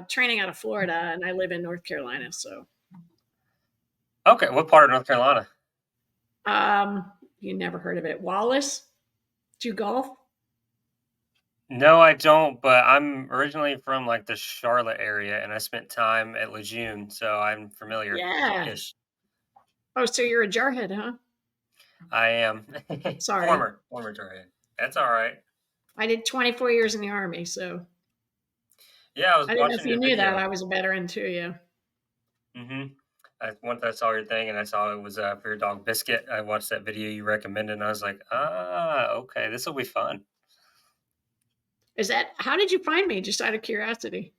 training out of Florida, and I live in North Carolina. So, Okay, what part of North Carolina? you never heard of it. Wallace? Do you golf? No, I don't, but I'm originally from like the Charlotte area, and I spent time at Lejeune, so I'm Yeah. familiar-ish. Oh, so you're a jarhead, huh? I am Sorry. former Jordan. That's all right. I did 24 years in the Army, so Yeah, I was I didn't know if watching you your knew that. video. I was a veteran too, yeah. Once I saw your thing and I saw it was for your dog Biscuit, I watched that video you recommended, and I was like, okay, this will be fun. How did you find me? Just out of curiosity.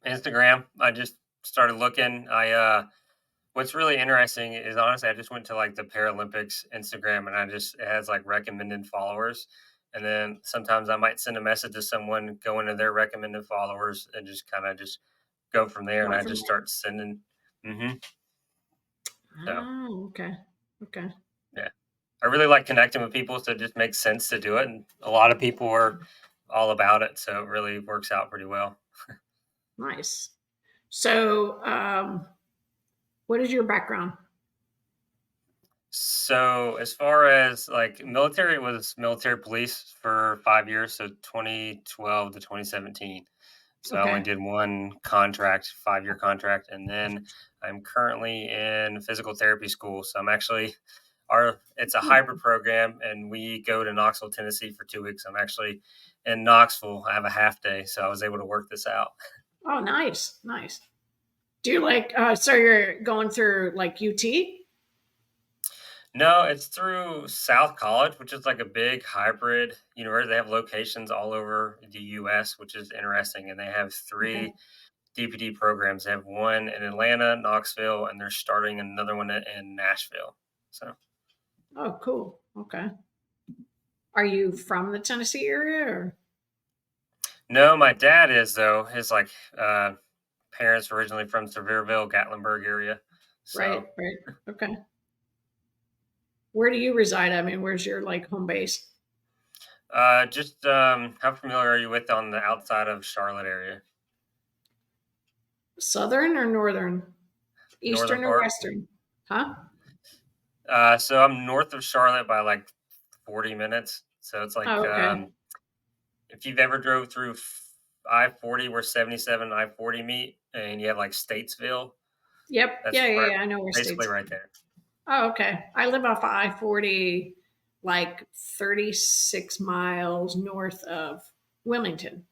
Instagram. I just started looking. What's really interesting is honestly, I just went to like the Paralympics Instagram, and it has like recommended followers, and then sometimes I might send a message to someone, go into their recommended followers, and just kind of just go from there. And Going I from just there. start sending. hmm So Oh, okay. Okay. yeah, I really like connecting with people, so it just makes sense to do it. And a lot of people are all about it, so it really works out pretty well. Nice. So, what is your background? So as far as like military, it was military police for 5 years, so 2012 to 2017. So I only Okay. did one contract, 5 year contract, and then I'm currently in physical therapy school. So I'm actually it's a Hmm. hybrid program, and we go to Knoxville, Tennessee for 2 weeks. I'm actually in Knoxville. I have a half day, so I was able to work this out. Oh, nice. Nice. Do you like, so you're going through like UT? No, it's through South College, which is like a big hybrid university. They have locations all over the US, which is interesting. And they have Okay. three DPD programs. They have one in Atlanta, Knoxville, and they're starting another one in Nashville. So, Oh, cool. Okay. Are you from the Tennessee area or? no, my dad is, though. His uh, parents originally from Sevierville, Gatlinburg area. Right, So, right. Okay. Where do you reside? I mean, where's your like home base? just how familiar are you with on the outside of Charlotte area? Southern or northern? Northern Eastern or part? western? Huh? So I'm north of Charlotte by like 40 minutes. So it's like Oh, okay. if you've ever drove through I-40 where 77 and I-40 meet, and you have like Statesville, Yep. that's Yeah, yeah, right, yeah. I know where basically states. right there. Oh, okay. I live off I-40, like 36 miles north of Wilmington.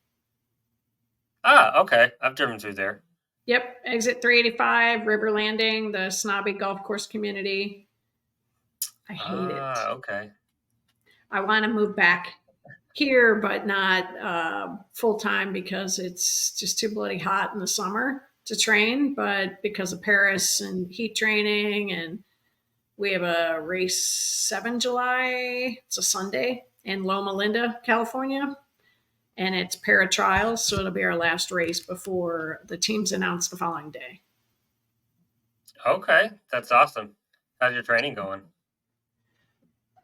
Ah, okay. I've driven through there. Yep. Exit 385, River Landing, the Snobby Golf Course community. I hate it. Ah, okay. I want to move back here, but not full time because it's just too bloody hot in the summer to train. But because of Paris and heat training, and we have a race 7 July. It's a Sunday in Loma Linda, California, and it's para trials, so it'll be our last race before the teams announce the following day. Okay, that's awesome. How's your training going?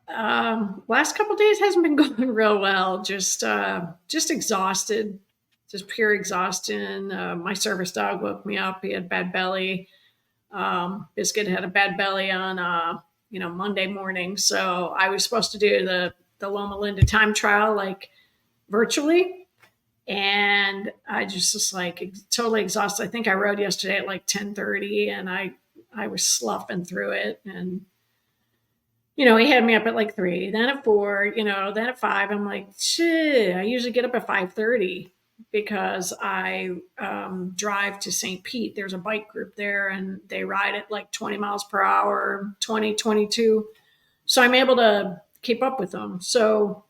Last couple days hasn't been going real well. Just exhausted, just pure exhaustion. My service dog woke me up. He had bad belly. Biscuit had a bad belly on Monday morning, so I was supposed to do the Loma Linda time trial like virtually, and I just like totally exhausted. I think I rode yesterday at like 10:30, and I was sloughing through it, and he had me up at like 3, then at 4, then at 5. I'm like, shit, I usually get up at 5:30 because I drive to St. Pete. There's a bike group there and they ride at like 20 miles per hour, 20, 22. So I'm able to keep up with them. So,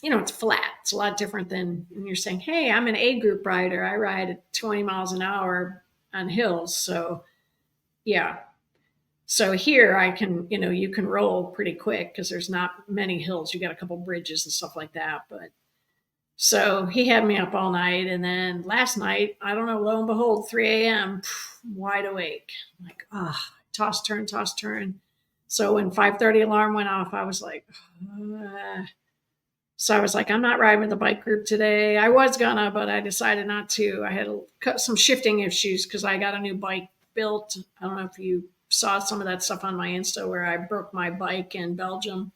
it's flat. It's a lot different than when you're saying, hey, I'm an A group rider. I ride at 20 miles an hour on hills. So, yeah, so here I can, you can roll pretty quick because there's not many hills. You got a couple bridges and stuff like that. But so he had me up all night. And then last night, I don't know, lo and behold, 3 a.m., wide awake. I'm like, toss, turn, toss, turn. So when 5:30 alarm went off, I was like, So I was like, I'm not riding with the bike group today. I was gonna, but I decided not to. I had some shifting issues because I got a new bike built. I don't know if you saw some of that stuff on my Insta where I broke my bike in Belgium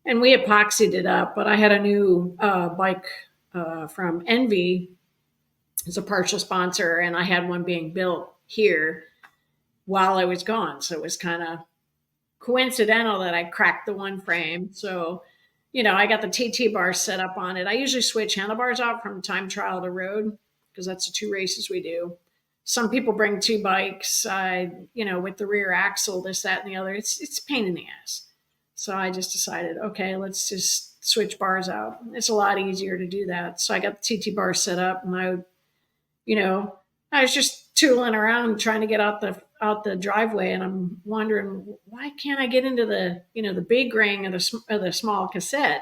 and we epoxied it up. But I had a new bike from Envy as a partial sponsor, and I had one being built here while I was gone. So it was kind of coincidental that I cracked the one frame. So, I got the TT bar set up on it. I usually switch handlebars out from time trial to road because that's the two races we do. Some people bring two bikes, with the rear axle, this, that, and the other. It's a pain in the ass. So I just decided, okay, let's just switch bars out. It's a lot easier to do that. So I got the TT bar set up, and you know, I was just tooling around trying to get out the driveway, and I'm wondering why can't I get into the big ring of the small cassette,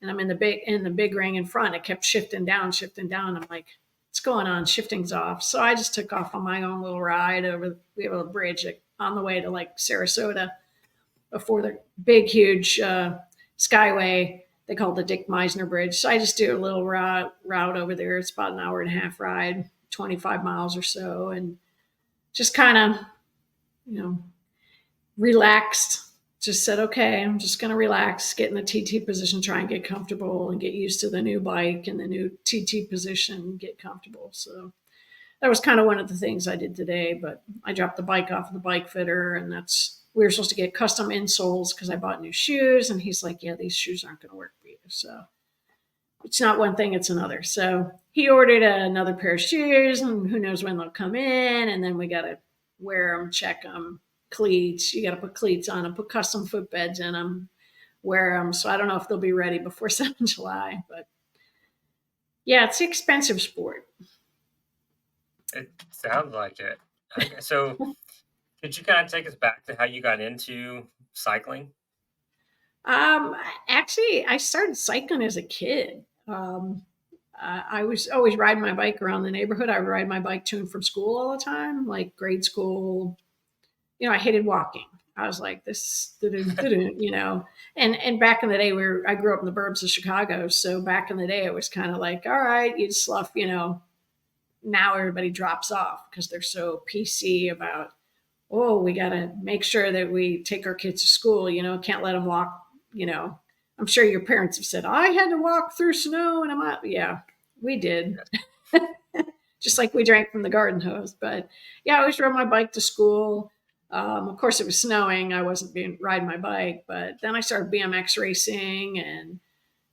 and I'm in the big ring in front. It kept shifting down, shifting down. I'm like, what's going on? Shifting's off. So I just took off on my own little ride over. We have a bridge on the way to like Sarasota before the big huge skyway. They call it the Dick Meisner Bridge. So I just do a little route over there. It's about an hour and a half ride, 25 miles or so, and just kind of, you know, relaxed. Just said, okay, I'm just going to relax, get in the TT position, try and get comfortable and get used to the new bike and the new TT position, get comfortable. So that was kind of one of the things I did today. But I dropped the bike off of the bike fitter, and we were supposed to get custom insoles because I bought new shoes. And he's like, yeah, these shoes aren't going to work for you. So it's not one thing, it's another. So he ordered another pair of shoes, and who knows when they'll come in. And then we got to wear them, check them, cleats. You got to put cleats on them, put custom footbeds in them, wear them. So I don't know if they'll be ready before 7th July. But yeah, it's an expensive sport. It sounds like it. Okay, so could you kind of take us back to how you got into cycling? Um, Actually, I started cycling as a kid. I was always riding my bike around the neighborhood. I would ride my bike to and from school all the time, like grade school. I hated walking. I was like, this, and back in the day, I grew up in the burbs of Chicago. So back in the day, it was kind of like, all right, you'd slough, now everybody drops off because they're so PC about, oh, we got to make sure that we take our kids to school, can't let them walk, I'm sure your parents have said, I had to walk through snow and I'm out. Yeah, we did. Just like we drank from the garden hose. But yeah, I always rode my bike to school. Of course, it was snowing. I wasn't riding my bike, but then I started BMX racing, and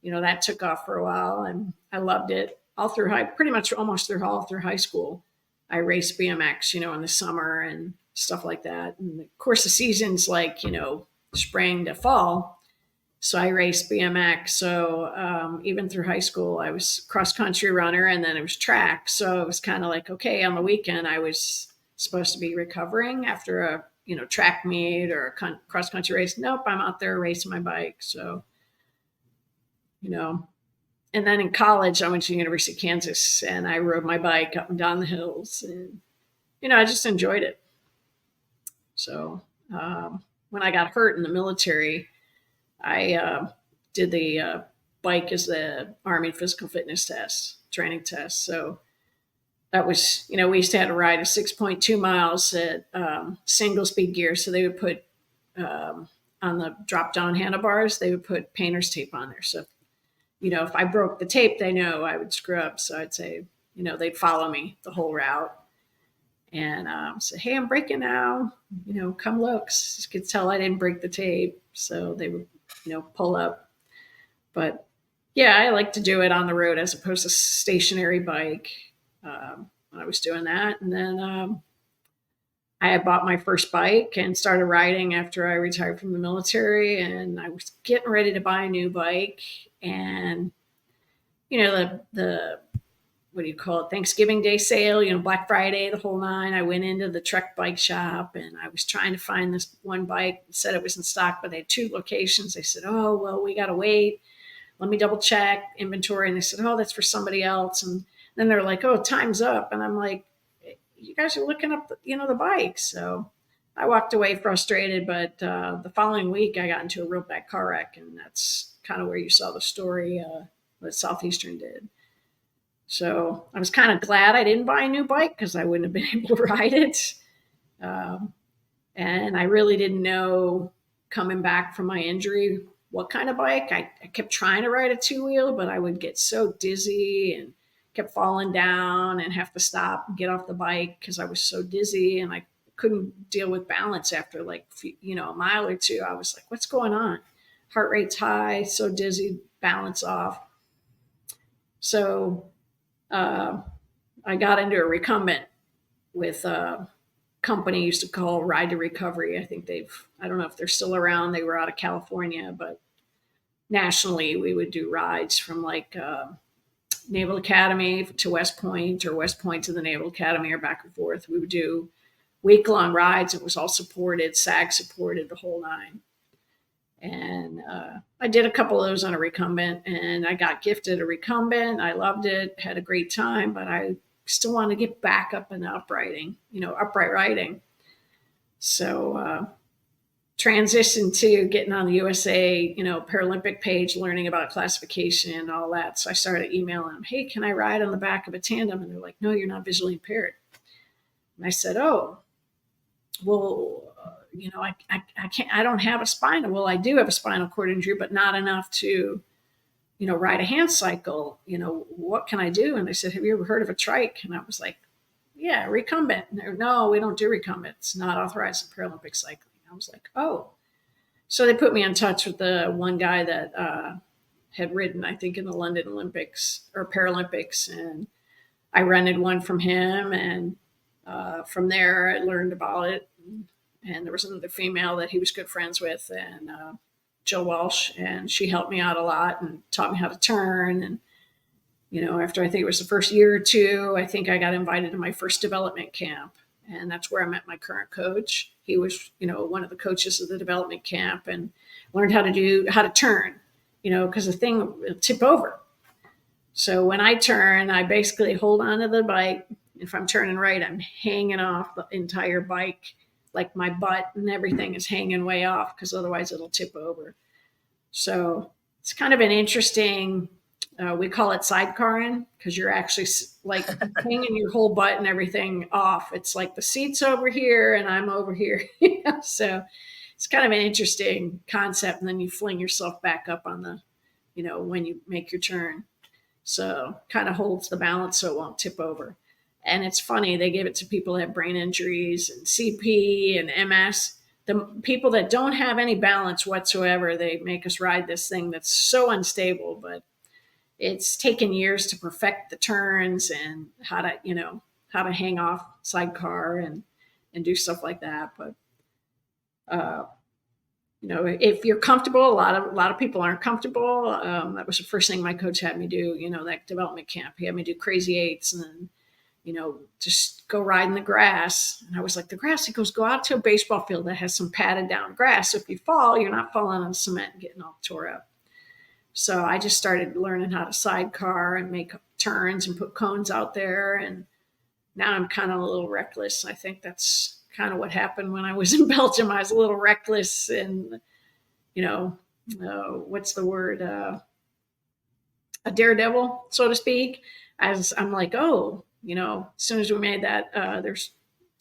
that took off for a while, and I loved it all through pretty much almost all through high school. I raced BMX, in the summer and stuff like that. And of course, the season's like spring to fall. So I raced BMX. So even through high school, I was cross country runner, and then it was track. So it was kind of like, okay, on the weekend, I was supposed to be recovering after a track meet or a cross country race. Nope, I'm out there racing my bike. So you know, and then in college, I went to the University of Kansas, and I rode my bike up and down the hills, and I just enjoyed it. So when I got hurt in the military, I did the bike as the Army physical fitness test, training test. So that was, we used to have to ride a 6.2 miles at single speed gear. So they would put on the drop down handlebars, they would put painter's tape on there. So, if I broke the tape, they know I would screw up. So I'd say, they'd follow me the whole route and say, hey, I'm breaking now, come look. You could tell I didn't break the tape. So they would, pull up. But yeah, I like to do it on the road as opposed to stationary bike. I was doing that. And then I had bought my first bike and started riding after I retired from the military. And I was getting ready to buy a new bike. And, the what do you call it? Thanksgiving Day sale, Black Friday, the whole nine. I went into the Trek bike shop and I was trying to find this one bike. It said it was in stock, but they had 2 locations. They said, oh, well, we got to wait. Let me double check inventory. And they said, oh, that's for somebody else. And then they're like, oh, time's up. And I'm like, you guys are looking up, the bike. So I walked away frustrated. But the following week, I got into a real bad car wreck. And that's kind of where you saw the story that Southeastern did. So I was kind of glad I didn't buy a new bike because I wouldn't have been able to ride it. Um, and I really didn't know coming back from my injury what kind of bike. I kept trying to ride a two-wheel, but I would get so dizzy and kept falling down and have to stop and get off the bike because I was so dizzy and I couldn't deal with balance after like a mile or two. I was like, what's going on? Heart rate's high, so dizzy, balance off. So I got into a recumbent with a company used to call Ride to Recovery. I don't know if they're still around. They were out of California, but nationally we would do rides from like Naval Academy to West Point or West Point to the Naval Academy or back and forth. We would do week-long rides. It was all supported, SAG supported, the whole nine. And I did a couple of those on a recumbent, and I got gifted a recumbent. I loved it, had a great time, but I still want to get back up in upright riding. So transitioned to getting on the USA, Paralympic page, learning about classification and all that. So I started emailing them, hey, can I ride on the back of a tandem? And they're like, no, you're not visually impaired. And I said, oh, well, I can't, I don't have a spinal. Well, I do have a spinal cord injury, but not enough to, ride a hand cycle. What can I do? And they said, have you ever heard of a trike? And I was like, yeah, recumbent. And no, we don't do recumbent. It's not authorized in Paralympic cycling. I was like, oh. So they put me in touch with the one guy that had ridden, I think, in the London Olympics or Paralympics. And I rented one from him. And from there, I learned about it. And there was another female that he was good friends with, and Jill Walsh, and she helped me out a lot and taught me how to turn. And, after I think it was the first year or two, I think I got invited to my first development camp. And that's where I met my current coach. He was, one of the coaches of the development camp, and learned how to turn, because the thing will tip over. So when I turn, I basically hold on to the bike. If I'm turning right, I'm hanging off the entire bike. Like my butt and everything is hanging way off because otherwise it'll tip over. So it's kind of an interesting, we call it sidecarring because you're actually like hanging your whole butt and everything off. It's like the seat's over here and I'm over here. So it's kind of an interesting concept. And then you fling yourself back up on the, when you make your turn. So kind of holds the balance so it won't tip over. And it's funny, they give it to people that have brain injuries and CP and MS. The people that don't have any balance whatsoever, they make us ride this thing that's so unstable, but it's taken years to perfect the turns and how to hang off sidecar and do stuff like that. But, if you're comfortable, a lot of people aren't comfortable. That was the first thing my coach had me do, that development camp. He had me do crazy eights and then, just go ride in the grass. And I was like, the grass? He goes, go out to a baseball field that has some padded down grass. So if you fall, you're not falling on cement and getting all tore up. So I just started learning how to sidecar and make turns and put cones out there. And now I'm kind of a little reckless. I think that's kind of what happened when I was in Belgium. I was a little reckless and, what's the word? A daredevil, so to speak. As I'm like, oh, as soon as we made that, there's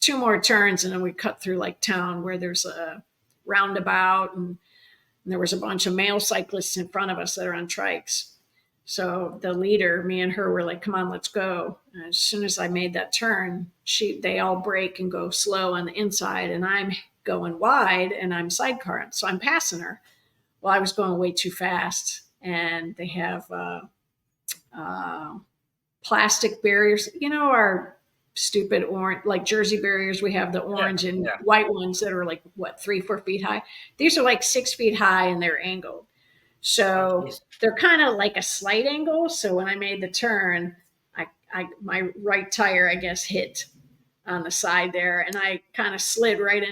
2 more turns and then we cut through like town where there's a roundabout and there was a bunch of male cyclists in front of us that are on trikes. So the leader, me and her were like, come on, let's go. And as soon as I made that turn, they all brake and go slow on the inside and I'm going wide and I'm sidecarring. So I'm passing her. Well, I was going way too fast and they have, plastic barriers, our stupid orange, like Jersey barriers. We have the orange and white ones that are like 3-4 feet high. These are like 6 feet high and they're angled. So they're kind of like a slight angle. So when I made the turn, my right tire, I guess, hit on the side there and I kind of slid right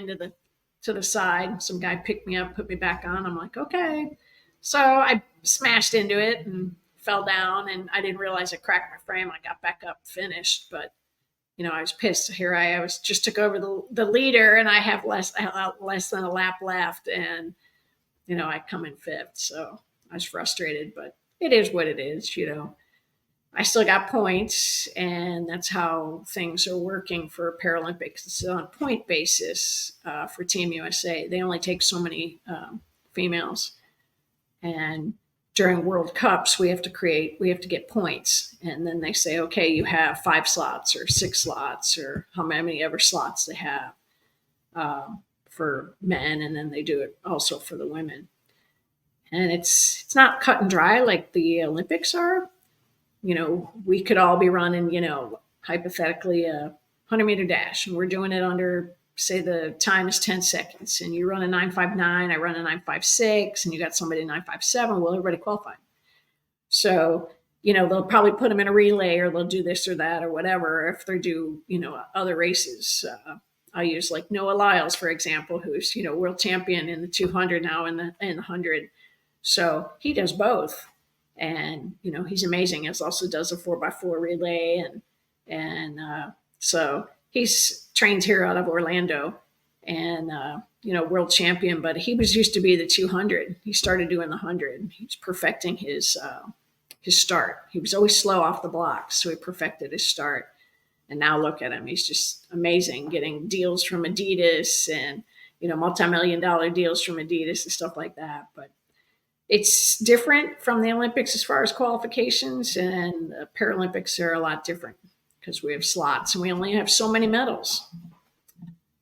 to the side. Some guy picked me up, put me back on. I'm like, okay. So I smashed into it and fell down and I didn't realize I cracked my frame. I got back up, finished, but I was pissed. Here I was, just took over the leader and I have less than a lap left and, I come in 5th. So I was frustrated, but it is what it is, I still got points, and that's how things are working for Paralympics. It's on a point basis for Team USA. They only take so many females, and during World Cups, we have to get points, and then they say, okay, you have 5 slots or 6 slots or how many ever slots they have for men, and then they do it also for the women. And it's not cut and dry like the Olympics are. We could all be running, hypothetically a 100-meter dash, and we're doing it under, say, the time is 10 seconds, and you run a 9:59, I run a 9:56, and you got somebody 9:57. Well, everybody qualified. So, they'll probably put them in a relay, or they'll do this or that or whatever if they do, other races. I'll use like Noah Lyles, for example, who's, world champion in the 200 now in the 100. So he does both, and he's amazing. He also does a 4x4 relay, and so he's trained here out of Orlando, and world champion. But he was used to be the 200. He started doing the 100. He's perfecting his start. He was always slow off the blocks, so he perfected his start. And now look at him; he's just amazing, getting deals from Adidas and multi-million-dollar deals from Adidas and stuff like that. But it's different from the Olympics as far as qualifications, and the Paralympics are a lot different because we have slots and we only have so many medals.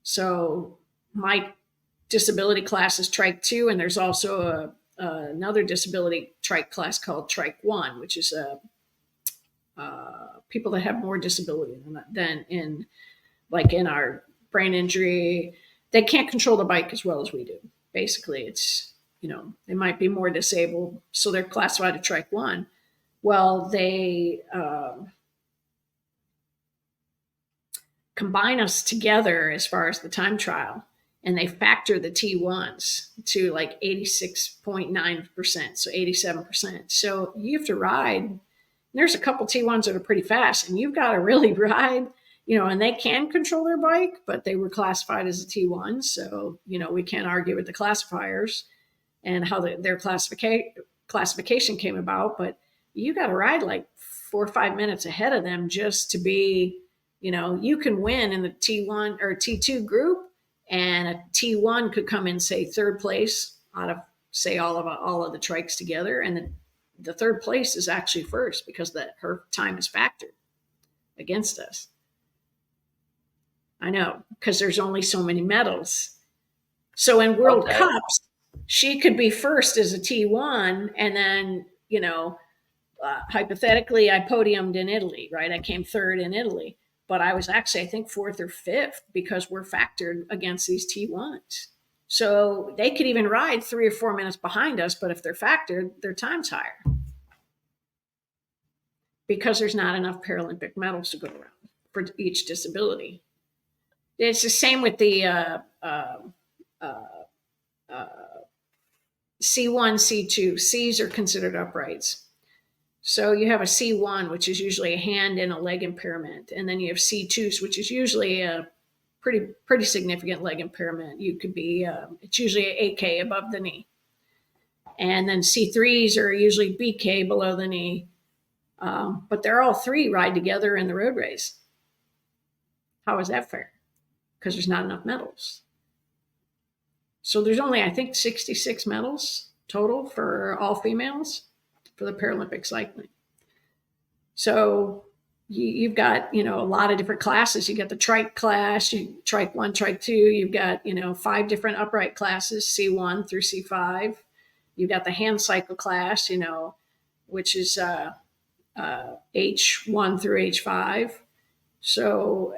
So my disability class is Trike 2, and there's also another disability trike class called Trike 1, which is people that have more disability than in our brain injury. They can't control the bike as well as we do. Basically, it's they might be more disabled, so they're classified as Trike 1. Well, they combine us together as far as the time trial, and they factor the T1s to like 86.9%, so 87%. So you have to ride. There's a couple T1s that are pretty fast, and you've got to really ride, and they can control their bike, but they were classified as a T1. So, we can't argue with the classifiers and how their classification came about, but you got to ride like 4 or 5 minutes ahead of them just to be, you can win in the T1 or T2 group, and a T1 could come in, say, third place out of, say, all of the trikes together, and the third place is actually first because her time is factored against us. I know, because there's only so many medals. So in World Cups, she could be first as a T1, and then, hypothetically, I podiumed in Italy, right? I came third in Italy, but I was actually, I think, fourth or fifth because we're factored against these T1s. So they could even ride 3 or 4 minutes behind us, but if they're factored, their time's higher because there's not enough Paralympic medals to go around for each disability. It's the same with the C1, C2. Cs are considered uprights. So you have a C1, which is usually a hand and a leg impairment, and then you have C2s, which is usually a pretty significant leg impairment. You could be it's usually an AK above the knee, and then C3s are usually BK below the knee. But they're all three ride together in the road race. How is that fair? Because there's not enough medals. So there's only, I think, 66 medals total for all females for the Paralympic cycling. So you've got, a lot of different classes. You got the trike class, trike 1, trike 2. You've got, 5 different upright classes, C1 through C5. You've got the hand cycle class, which is H1 through H5. So,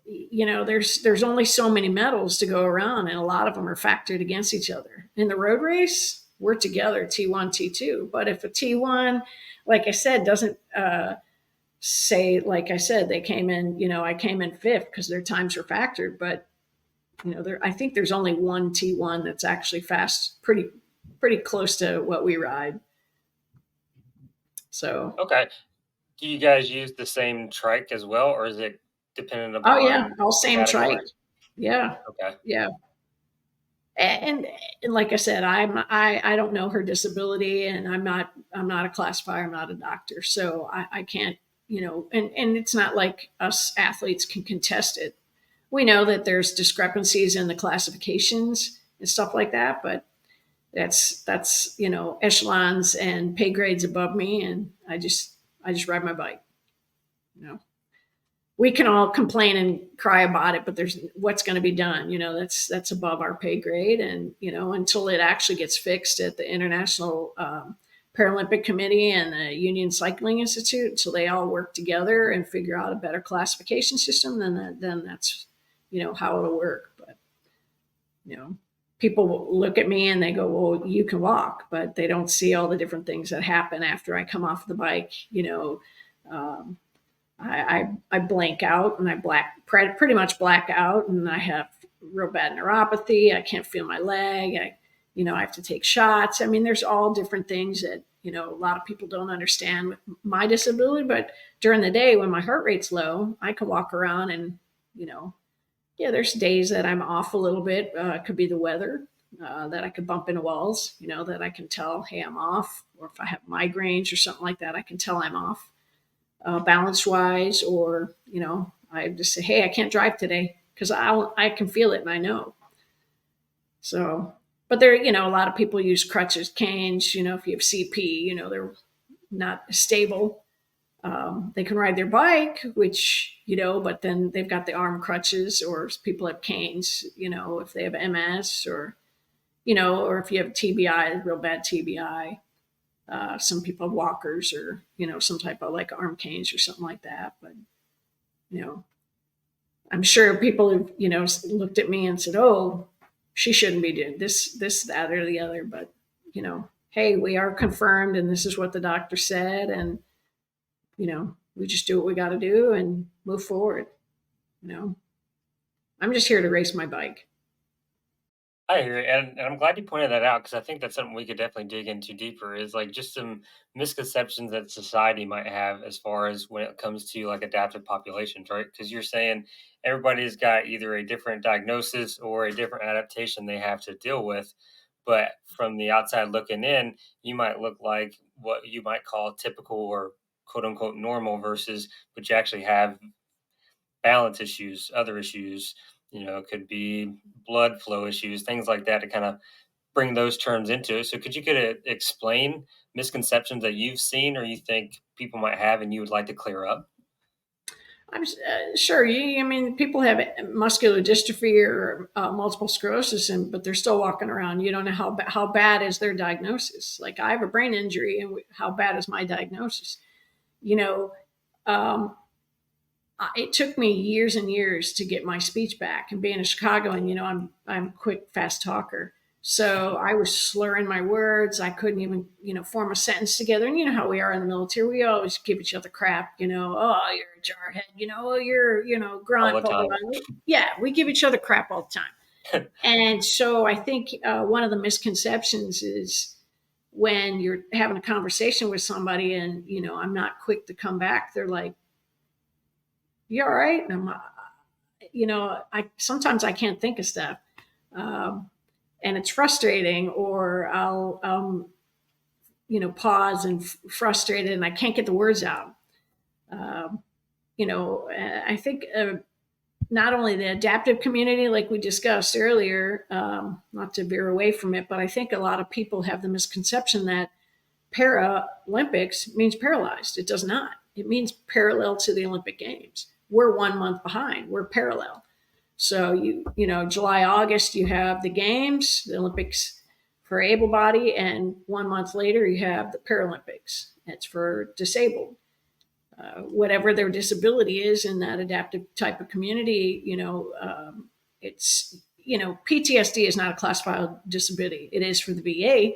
there's only so many medals to go around, and a lot of them are factored against each other. In the road race, we're together, T1, T2. But if a T1, like I said, doesn't say, like I said, they came in, I came in fifth because their times were factored. But, I think there's only one T1 that's actually fast, pretty close to what we ride. So. Okay. Do you guys use the same trike as well, or is it dependent upon? Oh yeah, all same trike. Yeah. Okay. Yeah. And like I said, I don't know her disability, and I'm not a classifier, I'm not a doctor, so I can't, and it's not like us athletes can contest it. We know that there's discrepancies in the classifications and stuff like that, but that's echelons and pay grades above me, and I just ride my bike. You know, we can all complain and cry about it, but there's what's going to be done. That's above our pay grade, and until it actually gets fixed at the International Paralympic Committee and the Union Cycling Institute, until they all work together and figure out a better classification system, then that's how it'll work. But you know, people look at me and they go, "Well, you can walk," but they don't see all the different things that happen after I come off the bike. Um, I blank out, and I pretty much black out, and I have real bad neuropathy. I can't feel my leg. I have to take shots. I mean, there's all different things that a lot of people don't understand with my disability. But during the day when my heart rate's low, I can walk around, and you know, yeah, there's days that I'm off a little bit. It could be the weather, that I could bump into walls. That I can tell, hey, I'm off. Or if I have migraines or something like that, I can tell I'm off, balance wise. Or I just say, hey, I can't drive today, because I can feel it and I know. So, but there, a lot of people use crutches, canes. If you have CP, they're not stable. They can ride their bike, which, but then they've got the arm crutches, or people have canes, if they have MS, or if you have TBI, real bad TBI. Some people have walkers, or, some type of like arm canes or something like that. But, you know, I'm sure people have, looked at me and said, oh, she shouldn't be doing this, that, or the other. But, hey, we are confirmed, and this is what the doctor said. And, we just do what we got to do and move forward. You know, I'm just here to race my bike. I hear you, and I'm glad you pointed that out because I think that's something we could definitely dig into deeper. Is like just some misconceptions that society might have as far as when it comes to like adaptive populations, right? Because you're saying everybody's got either a different diagnosis or a different adaptation they have to deal with, but from the outside looking in, you might look like what you might call typical or quote unquote normal versus what you actually have balance issues, other issues, it could be blood flow issues, things like that to kind of bring those terms into it. So could you explain misconceptions that you've seen or you think people might have and you would like to clear up? I'm sure. I mean, people have muscular dystrophy or multiple sclerosis, but they're still walking around. You don't know how bad is their diagnosis. Like, I have a brain injury, and how bad is my diagnosis? You know, um, it took me years and years to get my speech back. And being a Chicagoan, I'm a quick, fast talker. So I was slurring my words. I couldn't even, form a sentence together. And you know how we are in the military. We always give each other crap, oh, you're a jarhead, oh, you're, All grunt, the blah, blah, time. blah. Yeah, we give each other crap all the time. And so I think one of the misconceptions is when you're having a conversation with somebody and, I'm not quick to come back, they're like, you all right? And I sometimes I can't think of stuff, um, and it's frustrating. Or I'll, pause and frustrated, and I can't get the words out. Um, I think not only the adaptive community, like we discussed earlier, not to veer away from it, but I think a lot of people have the misconception that Paralympics means paralyzed. It does not. It means parallel to the Olympic Games. We're 1 month behind. We're parallel. So July, August, you have the Games, the Olympics for able body, and 1 month later you have the Paralympics. It's for disabled. Whatever their disability is in that adaptive type of community, it's PTSD is not a classifiable disability. It is for the VA,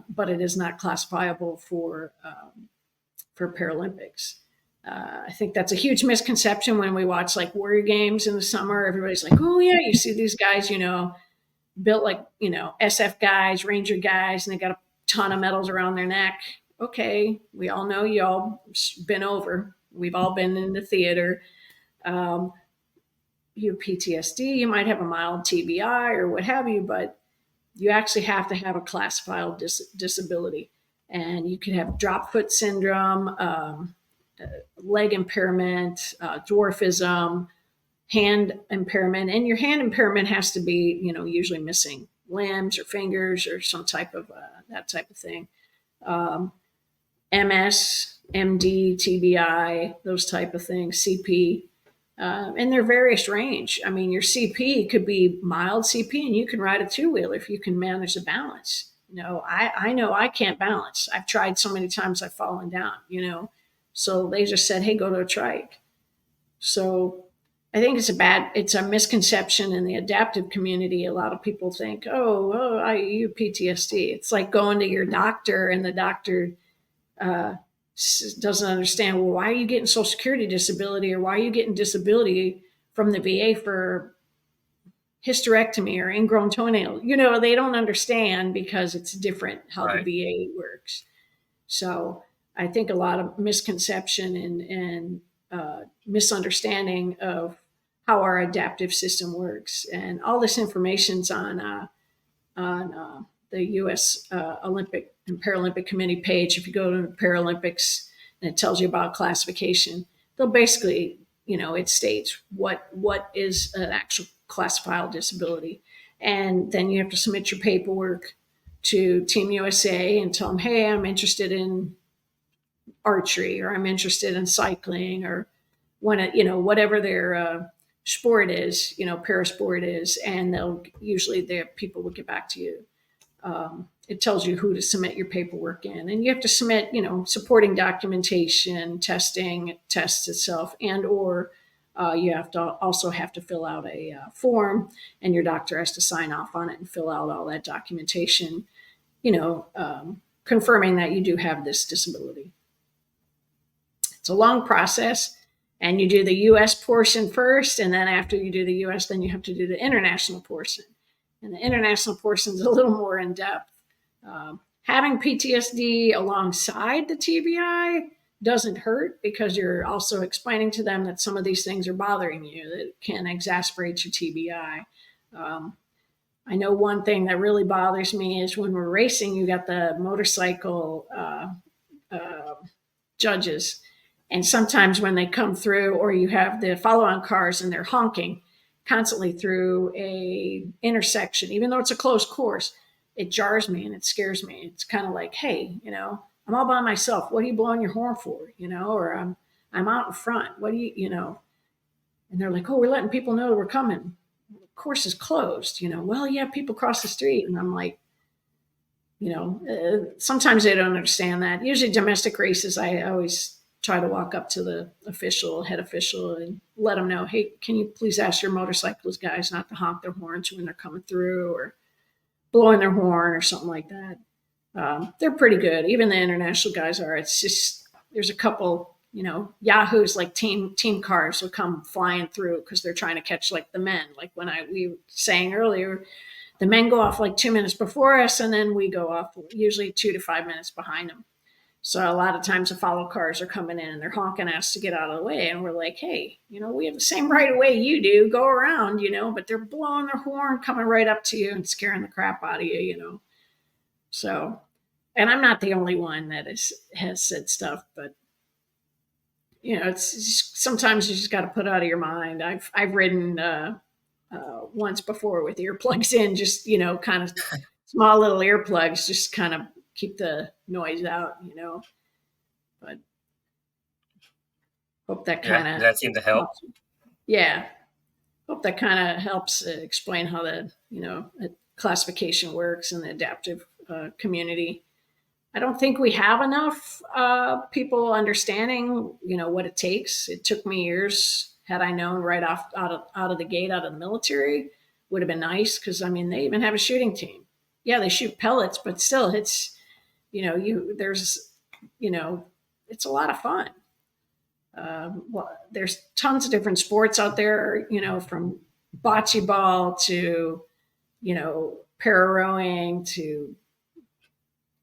but it is not classifiable for Paralympics. I think that's a huge misconception when we watch like Warrior Games in the summer. Everybody's like, "Oh yeah, you see these guys, built like SF guys, Ranger guys, and they got a ton of medals around their neck." Okay, we all know y'all been over. We've all been in the theater. Um, you have PTSD, you might have a mild TBI or what have you, but you actually have to have a classifiable disability. And you can have drop foot syndrome, leg impairment, dwarfism, hand impairment. And your hand impairment has to be, usually missing limbs or fingers or some type of that type of thing. Um, MS, MD, TBI, those type of things, CP. And they're various range. I mean, your CP could be mild CP, and you can ride a two-wheeler if you can manage the balance. I know I can't balance. I've tried so many times, I've fallen down. So they just said, "Hey, go to a trike." So I think it's a misconception in the adaptive community. A lot of people think, you PTSD. It's like going to your doctor, and the doctor uh, doesn't understand, well, why are you getting social security disability, or why are you getting disability from the VA for hysterectomy or ingrown toenail? They don't understand because it's different how the Right. VA works. So I think a lot of misconception and misunderstanding of how our adaptive system works, and all this information's on the U.S. Olympic and Paralympic Committee page. If you go to the Paralympics and it tells you about classification, they'll basically, it states what is an actual classifiable disability, and then you have to submit your paperwork to Team USA and tell them, hey, I'm interested in archery, or I'm interested in cycling, or whatever their sport is, parasport is, and the people will get back to you. It tells you who to submit your paperwork in, and you have to submit, supporting documentation, tests itself, and or you also have to fill out a form, and your doctor has to sign off on it and fill out all that documentation, confirming that you do have this disability. It's a long process, and you do the U.S. portion first, and then after you do the U.S., then you have to do the international portion, and the international portion is a little more in depth. Having PTSD alongside the TBI doesn't hurt, because you're also explaining to them that some of these things are bothering you that can exacerbate your TBI. I know one thing that really bothers me is when we're racing, you got the motorcycle judges. And sometimes when they come through, or you have the follow-on cars and they're honking constantly through a intersection, even though it's a closed course, it jars me and it scares me. It's kind of like, hey, I'm all by myself. What are you blowing your horn for? Or I'm out in front. What do you? And they're like, oh, we're letting people know we're coming. The course is closed. Well, yeah, people cross the street, and I'm like, sometimes they don't understand that. Usually domestic races, I always try to walk up to the head official, and let them know, hey, can you please ask your motorcyclist guys not to honk their horns when they're coming through, or blowing their horn or something like that. They're pretty good. Even the international guys are. It's just, there's a couple, yahoos, like team cars will come flying through because they're trying to catch like the men. Like when we were saying earlier, the men go off like 2 minutes before us, and then we go off usually 2 to 5 minutes behind them. So a lot of times the follow cars are coming in and they're honking at us to get out of the way. And we're like, hey, we have the same right of way you do. Go around, but they're blowing their horn, coming right up to you and scaring the crap out of you. So, and I'm not the only one that has said stuff, but it's just, sometimes you just got to put out of your mind. I've ridden once before with earplugs in, just, kind of small little earplugs, just kind of keep the noise out, but hope that kind of that seemed to help. Yeah. Hope that kind of helps explain how the, classification works in the adaptive community. I don't think we have enough people understanding, what it takes. It took me years. Had I known right out of the gate, out of the military, would have been nice, because they even have a shooting team. Yeah, they shoot pellets, but still, it's it's a lot of fun. There's tons of different sports out there, from bocce ball to, para rowing to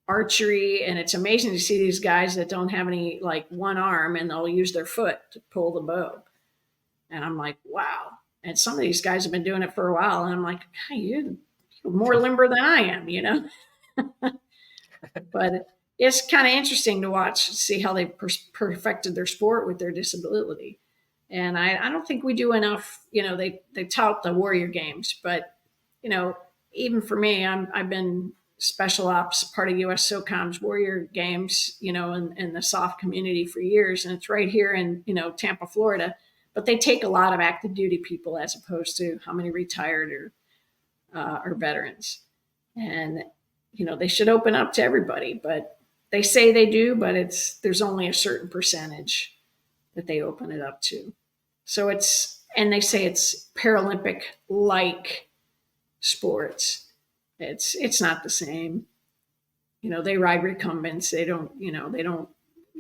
archery. And it's amazing to see these guys that don't have any, like, one arm, and they'll use their foot to pull the bow. And I'm like, wow, And some of these guys have been doing it for a while. And I'm like, hey, you're more limber than I am, But it's kind of interesting to watch, see how they perfected their sport with their disability. And I don't think we do enough. They tout the Warrior Games, but you know, even for me, I've been special ops part of U.S. SOCOM's Warrior Games, in the soft community for years, and it's right here in Tampa, Florida. But they take a lot of active duty people as opposed to how many retired or veterans, and they should open up to everybody. But they say they do, but there's only a certain percentage that they open it up to. So and they say it's Paralympic like sports. It's not the same. They ride recumbents. They don't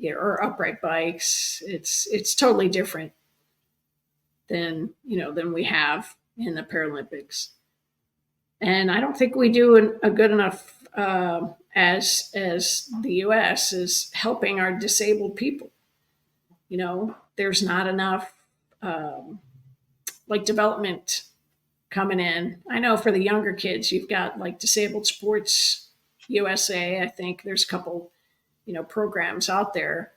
or upright bikes. It's totally different than we have in the Paralympics. And I don't think we do a good enough as the U.S. is helping our disabled people. There's not enough like development coming in. I know for the younger kids, you've got like Disabled Sports USA. I think there's a couple, programs out there.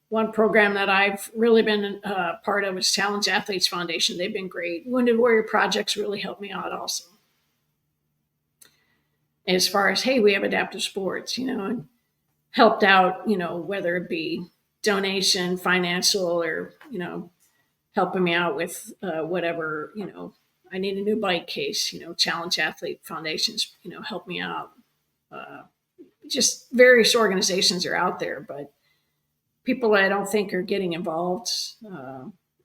One program that I've really been part of is Challenge Athletes Foundation. They've been great. Wounded Warrior Projects really helped me out also. As far as, hey, we have adaptive sports, and helped out, whether it be donation, financial, or, helping me out with whatever, I need a new bike case, Challenge Athlete Foundations, help me out. Just various organizations are out there, but people I don't think are getting involved.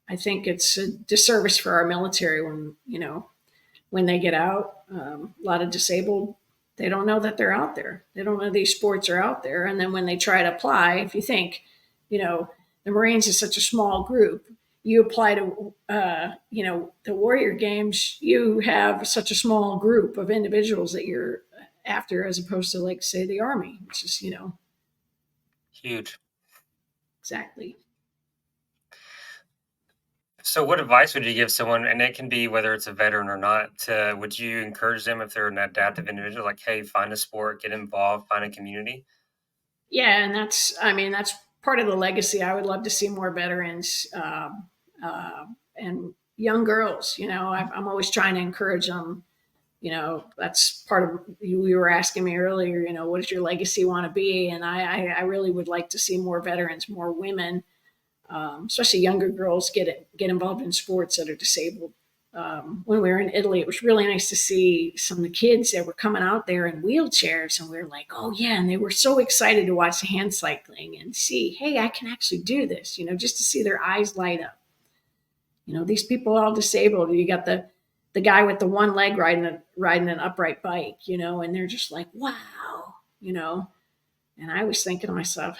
I think it's a disservice for our military when they get out. A lot of disabled, they don't know that they're out there. They don't know these sports are out there. And then when they try to apply, if you think, the Marines is such a small group, you apply to, the Warrior Games, you have such a small group of individuals that you're after, as opposed to, like, say, the Army, which is, huge. Exactly. So what advice would you give someone, and it can be whether it's a veteran or not, would you encourage them if they're an adaptive individual, like, hey, find a sport, get involved, find a community? Yeah, and that's part of the legacy. I would love to see more veterans and young girls. I'm always trying to encourage them. That's part of you were asking me earlier. What does your legacy want to be? And I really would like to see more veterans, more women, especially younger girls, get involved in sports that are disabled. When we were in Italy, it was really nice to see some of the kids that were coming out there in wheelchairs, and we were like, oh yeah, and they were so excited to watch the hand cycling and see, hey, I can actually do this, just to see their eyes light up. These people are all disabled. You got the guy with the one leg riding an upright bike, and they're just like, wow, and I was thinking to myself,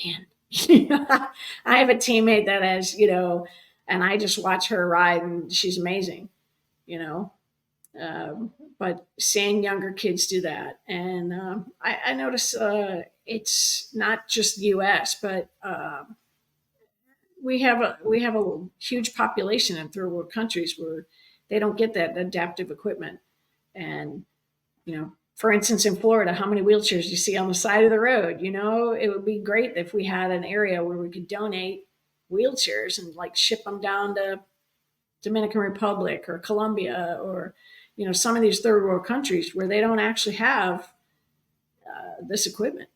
man, I have a teammate that has, and I just watch her ride, and she's amazing, you know. But seeing younger kids do that, and I notice it's not just U.S., but we have a huge population in third world countries where they don't get that adaptive equipment, and for instance, in Florida, how many wheelchairs do you see on the side of the road? It would be great if we had an area where we could donate wheelchairs and like ship them down to Dominican Republic or Colombia or, some of these third world countries where they don't actually have this equipment.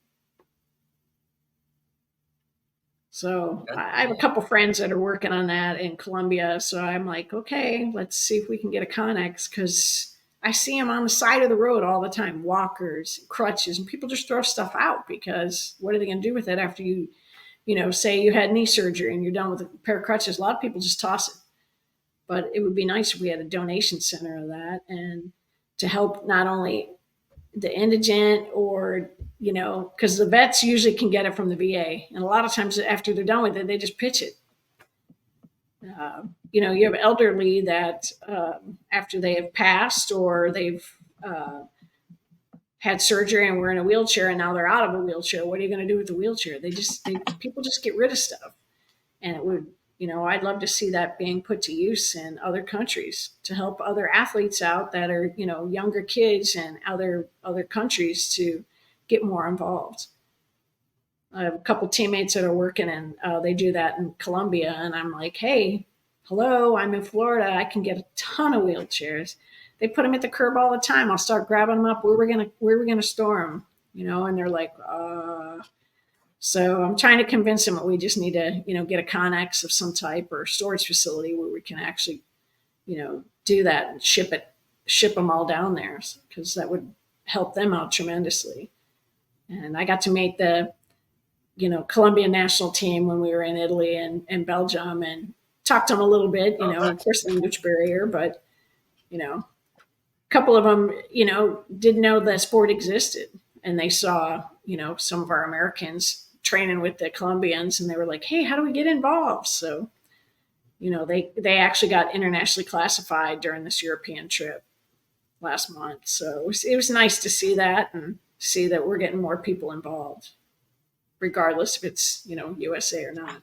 So I have a couple friends that are working on that in Colombia. So I'm like, okay, let's see if we can get a Connex, because I see them on the side of the road all the time, walkers, crutches, and people just throw stuff out because what are they going to do with it after say you had knee surgery and you're done with a pair of crutches? A lot of people just toss it. But it would be nice if we had a donation center of that, and to help not only the indigent or, because the vets usually can get it from the VA. And a lot of times after they're done with it, they just pitch it. You have elderly that after they have passed or they've had surgery and were in a wheelchair and now they're out of a wheelchair. What are you going to do with the wheelchair? People just get rid of stuff. And it would, I'd love to see that being put to use in other countries to help other athletes out that are, younger kids and other countries to get more involved. I have a couple teammates that are working and they do that in Colombia. And I'm like, hey, hello, I'm in Florida. I can get a ton of wheelchairs. They put them at the curb all the time. I'll start grabbing them up. Where we're gonna store them, and they're like, So I'm trying to convince them that we just need to, get a Connex of some type or storage facility where we can actually, do that and ship them all down there because that would help them out tremendously. And I got to meet the Colombian national team when we were in Italy and Belgium and talked to them a little bit, of course, language barrier, but, a couple of them, didn't know the sport existed. And they saw, some of our Americans training with the Colombians and they were like, hey, how do we get involved? So, they actually got internationally classified during this European trip last month. So it was nice to see that and see that we're getting more people involved, regardless if it's, USA or not.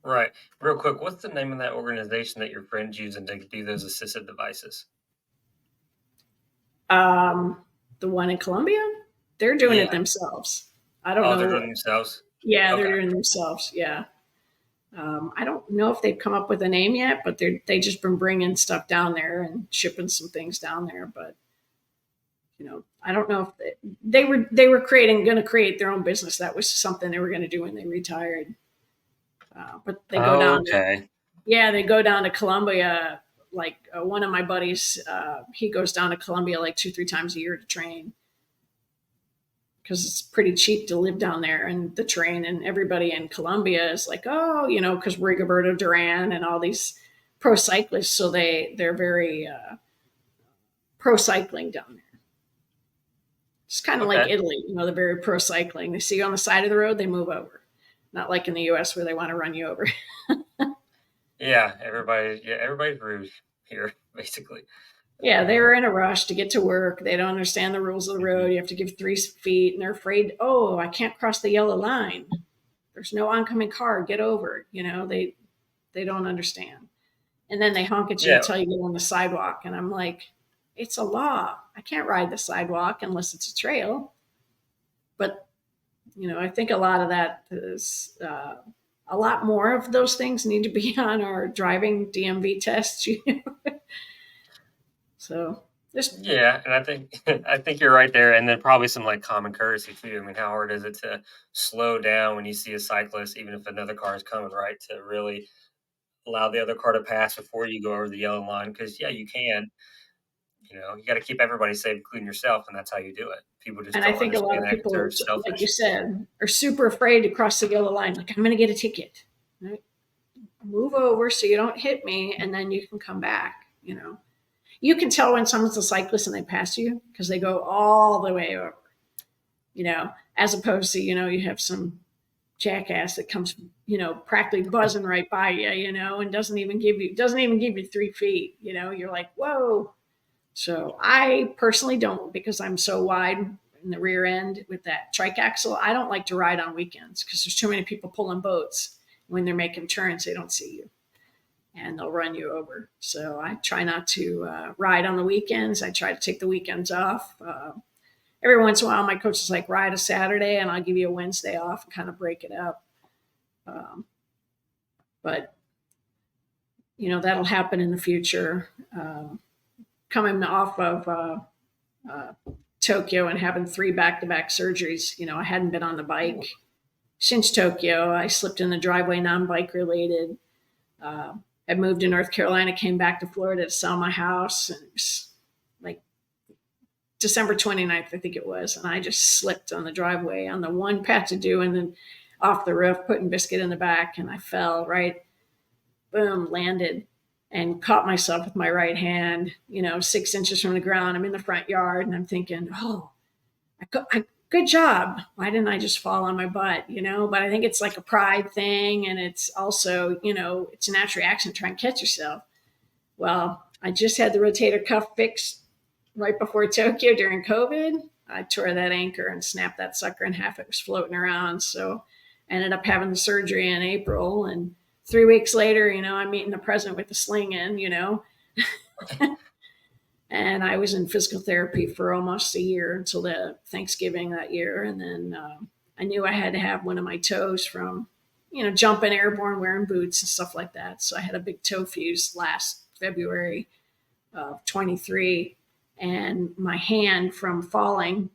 Right. Real quick, what's the name of that organization that your friend's using to do those assistive devices? The one in Colombia, they're doing Yeah. it themselves. I don't know. They're doing it themselves? Yeah, Okay. they're doing it themselves. Yeah. I don't know if they've come up with a name yet, but they just been bringing stuff down there and shipping some things down there. But I don't know if they were going to create their own business. That was something they were going to do when they retired. But they go down. Okay. They go down to Colombia. Like one of my buddies, he goes down to Colombia like 2-3 times a year to train because it's pretty cheap to live down there and the train. And everybody in Colombia is like, oh, because Rigoberto Duran and all these pro cyclists, so they're very pro cycling down there. It's kind of like Italy, they're very pro cycling. They see you on the side of the road, they move over. Not like in the U.S. where they want to run you over. Yeah, everybody's rude here, basically. Yeah, they were in a rush to get to work. They don't understand the rules of the road. You have to give 3 feet, and they're afraid, oh, I can't cross the yellow line. There's no oncoming car. Get over. They don't understand. And then they honk at you until you get on the sidewalk. And I'm like, it's a law. I can't ride the sidewalk unless it's a trail. But, I think a lot of that is a lot more of those things need to be on our driving DMV tests. So and I think you're right there, and then probably some like common courtesy too. I mean, how hard is it to slow down when you see a cyclist, even if another car is coming, right? To really allow the other car to pass before you go over the yellow line, because you can. You got to keep everybody safe, including yourself, and that's how you do it. People just and don't I think a lot understand of that 'cause people, they're selfish. like you said, are super afraid to cross the yellow line. Like, I'm going to get a ticket. Right? Move over so you don't hit me, and then you can come back. You can tell when someone's a cyclist and they pass you because they go all the way over. As opposed to you have some jackass that comes practically buzzing right by you, and doesn't even give you 3 feet. You're like, whoa. So I personally don't, because I'm so wide in the rear end with that trike axle. I don't like to ride on weekends because there's too many people pulling boats. When they're making turns, they don't see you and they'll run you over. So I try not to ride on the weekends. I try to take the weekends off. Every once in a while, my coach is like, ride a Saturday and I'll give you a Wednesday off and kind of break it up. But that'll happen in the future. Coming off of Tokyo and having 3 back-to-back surgeries, I hadn't been on the bike since Tokyo. I slipped in the driveway, non-bike related. I moved to North Carolina, came back to Florida to sell my house, and it was like December 29th, I think it was, and I just slipped on the driveway on the one patch of dew and then off the roof, putting biscuit in the back, and I fell right, boom, landed. And caught myself with my right hand, 6 inches from the ground. I'm in the front yard and I'm thinking, oh, good job. Why didn't I just fall on my butt? But I think it's like a pride thing. And it's also, it's a natural reaction to try and catch yourself. Well, I just had the rotator cuff fixed right before Tokyo during COVID. I tore that anchor and snapped that sucker in half. It was floating around. So I ended up having the surgery in April and 3 weeks later, I'm meeting the president with the sling in, and I was in physical therapy for almost a year until the Thanksgiving that year. And then I knew I had to have one of my toes from, jumping airborne, wearing boots and stuff like that. So I had a big toe fuse last February of 23. And my hand from falling,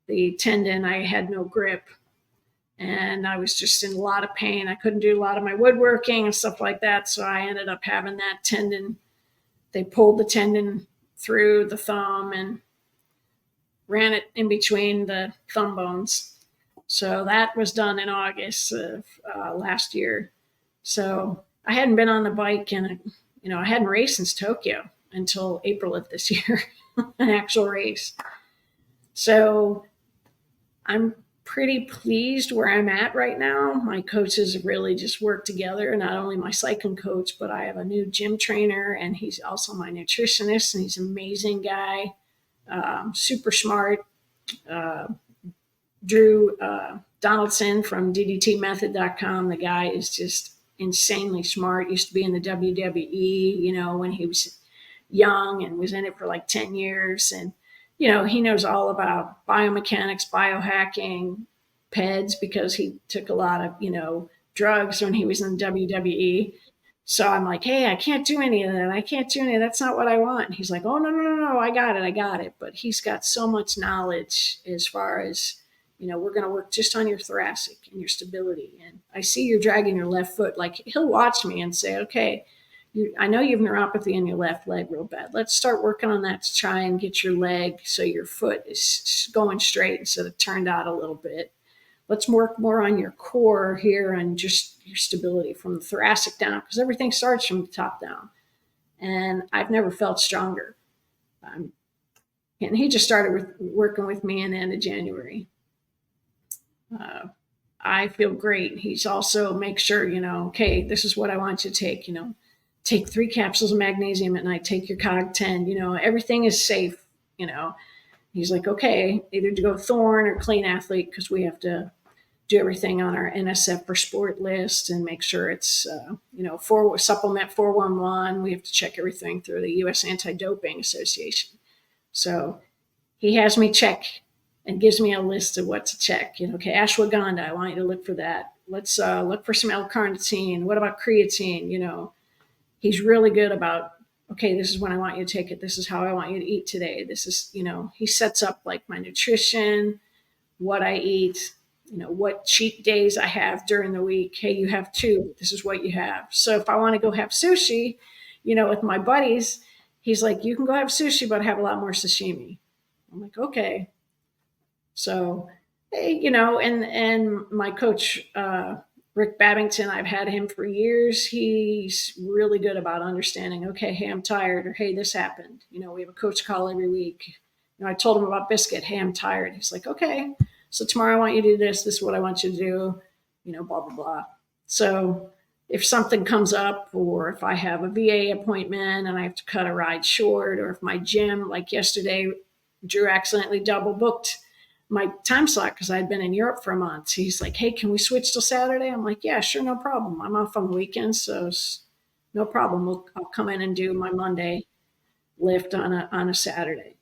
the tendon, I had no grip. And I was just in a lot of pain. I couldn't do a lot of my woodworking and stuff like that. So I ended up having that tendon. They pulled the tendon through the thumb and ran it in between the thumb bones. So that was done in August of last year. So I hadn't been on the bike and, I hadn't raced since Tokyo until April of this year, an actual race. So I'm pretty pleased where I'm at right now. My coaches have really just worked together. Not only my cycling coach, but I have a new gym trainer, and he's also my nutritionist, and he's an amazing guy, super smart. Uh, Drew Donaldson from ddtmethod.com. The guy is just insanely smart. Used to be in the WWE, when he was young, and was in it for like 10 years. And, he knows all about biomechanics, biohacking, PEDs, because he took a lot of, drugs when he was in WWE. So I'm like, hey, I can't do any of that. I can't do any of that. That's not what I want. And he's like, oh, no, no, no, no. I got it. I got it. But he's got so much knowledge as far as, we're going to work just on your thoracic and your stability. And I see you're dragging your left foot. Like, he'll watch me and say, okay, I know you have neuropathy in your left leg real bad. Let's start working on that to try and get your leg so your foot is going straight instead of turned out a little bit. Let's work more on your core here and just your stability from the thoracic down, because everything starts from the top down. And I've never felt stronger. And he just started working with me in the end of January. I feel great. He's also makes sure, okay, this is what I want you to take, take 3 capsules of magnesium at night, take your COG 10, everything is safe, He's like, okay, either to go Thorn or Clean Athlete, because we have to do everything on our NSF for sport list and make sure it's, for supplement 411. We have to check everything through the U.S. Anti-Doping Association. So he has me check and gives me a list of what to check. Okay, ashwagandha, I want you to look for that. Let's look for some L-carnitine. What about creatine? He's really good about, okay, this is when I want you to take it. This is how I want you to eat today. This is, he sets up like my nutrition, what I eat, what cheat days I have during the week. Hey, you have 2. This is what you have. So if I want to go have sushi, with my buddies, he's like, you can go have sushi, but have a lot more sashimi. I'm like, okay. So, hey, and my coach, Rick Babington, I've had him for years. He's really good about understanding, okay, hey, I'm tired, or hey, this happened. We have a coach call every week. I told him about Biscuit. Hey, I'm tired. He's like, okay, so tomorrow I want you to do this. This is what I want you to do, blah, blah, blah. So if something comes up, or if I have a VA appointment and I have to cut a ride short, or if my gym, like yesterday, Drew accidentally double booked my time slot because I'd been in Europe for a month. He's like, hey, can we switch till Saturday? I'm like, yeah, sure, no problem. I'm off on the weekends, so it's no problem. I'll come in and do my Monday lift on a Saturday.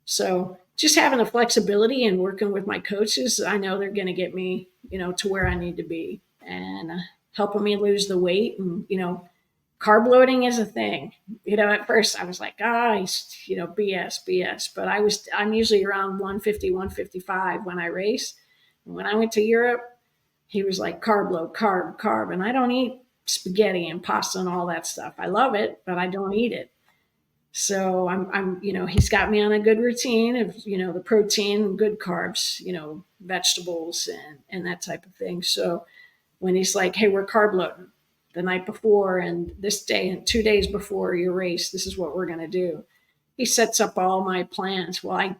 So just having the flexibility and working with my coaches, I know they're going to get me, to where I need to be, and helping me lose the weight. And, carb loading is a thing. At first I was like, BS. But I'm usually around 150, 155 when I race. And when I went to Europe, he was like, carb load, carb. And I don't eat spaghetti and pasta and all that stuff. I love it, but I don't eat it. So I'm, he's got me on a good routine of, the protein, good carbs, vegetables and that type of thing. So when he's like, hey, we're carb loading the night before and this day and 2 days before your race, this is what we're going to do. He sets up all my plans. Well, I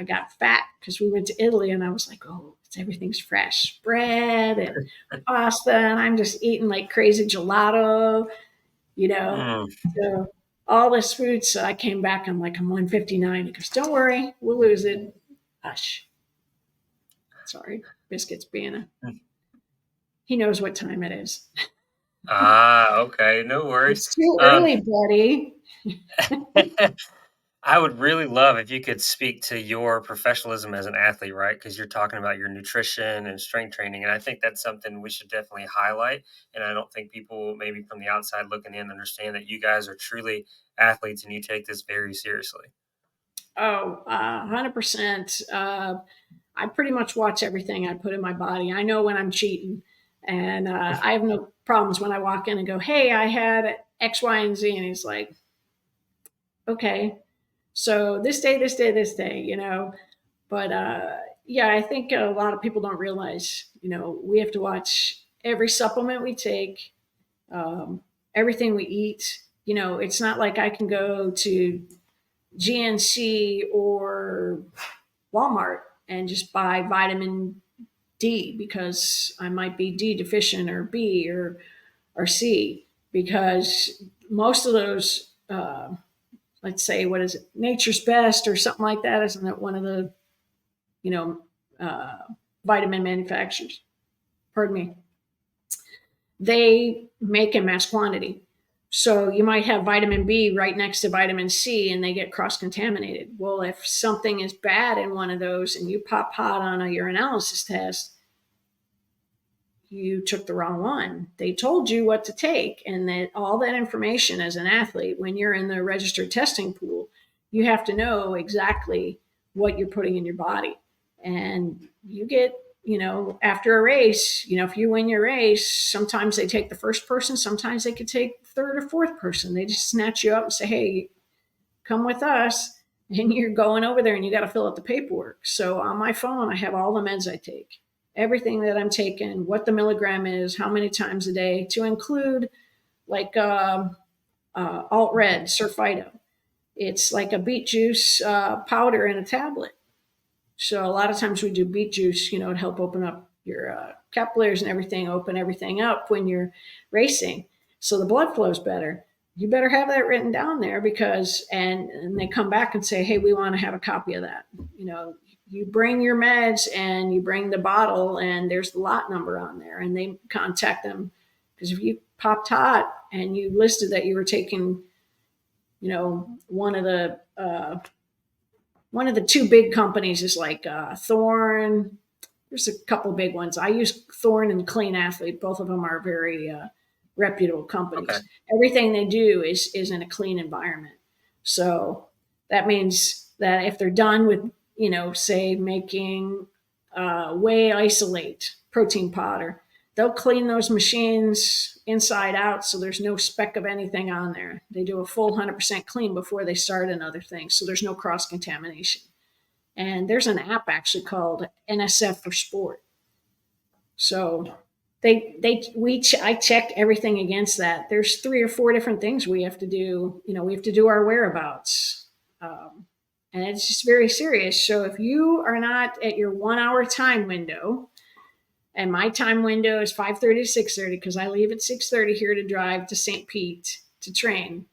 got fat because we went to Italy, and I was like, oh, everything's fresh, bread and pasta. And I'm just eating like crazy gelato, so all this food. So I came back, I'm 159. He goes, don't worry, we'll lose it. Hush. Sorry, Biscuit's being he knows what time it is. Ah, okay, no worries. It's too Um, early, buddy. I would really love if you could speak to your professionalism as an athlete, right? Because you're talking about your nutrition and strength training, and I think that's something we should definitely highlight. And I don't think people, maybe from the outside looking in, understand that you guys are truly athletes and you take this very seriously. Oh, 100%. I pretty much watch everything I put in my body. I know when I'm cheating, and I have no problems when I walk in and go, "Hey, I had X, Y, and Z," and he's like, "Okay, so this day, this day, this day," you know. But yeah, I think a lot of people don't realize, we have to watch every supplement we take, um, everything we eat. It's not like I can go to GNC or Walmart and just buy vitamin D because I might be D deficient or B or C because most of those, let's say, what is it, Nature's Best or something like that, isn't it one of the, you know, uh, vitamin manufacturers? Pardon me. They make in mass quantity. So you might have vitamin B right next to vitamin C and they get cross contaminated. Well, if something is bad in one of those and you pop hot on a urinalysis test, you took the wrong one. They told you what to take, and that all that information as an athlete, when you're in the registered testing pool, you have to know exactly what you're putting in your body. And you get, after a race, if you win your race, sometimes they take the first person, sometimes they could take third or fourth person. They just snatch you up and say, "Hey, come with us." And you're going over there and you got to fill out the paperwork. So on my phone, I have all the meds I take, everything that I'm taking, what the milligram is, how many times a day, to include like alt red, surfito. It's like a beet juice powder in a tablet. So a lot of times we do beet juice, to help open up your capillaries and everything, open everything up when you're racing, so the blood flows better. You better have that written down there because, and they come back and say, "Hey, we want to have a copy of that." You bring your meds and you bring the bottle, and there's the lot number on there, and they contact them because if you popped hot and you listed that you were taking, one of the two big companies is like Thorn. There's a couple big ones. I use Thorn and Clean Athlete. Both of them are very reputable Okay. companies. Everything they do is in a clean environment. So that means that if they're done with, say making whey isolate protein powder, they'll clean those machines inside out so there's no speck of anything on there. They do a full 100% clean before they start another thing, so there's no cross contamination. And there's an app actually called NSF for Sport. So I check everything against that. There's 3 or 4 different things we have to do. We have to do our whereabouts, and it's just very serious. So if you are not at your 1 hour time window, and my time window is 5:30 to 6:30 because I leave at 6:30 here to drive to St. Pete to train,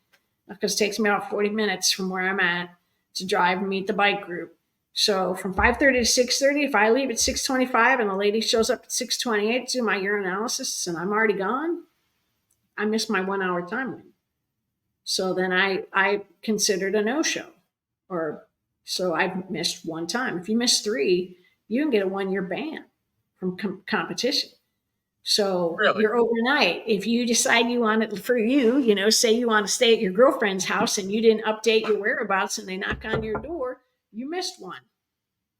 because it takes me about 40 minutes from where I'm at to drive and meet the bike group. So from 5:30 to 6:30, if I leave at 6:25 and the lady shows up at 6:28 to do my urinalysis and I'm already gone, I miss my 1 hour time window. So then I considered a no show, or so I've missed one time. If you miss three, you can get a 1 year ban from competition. So Really? you're overnight. If you decide you want it for you, say you want to stay at your girlfriend's house and you didn't update your whereabouts and they knock on your door, you missed one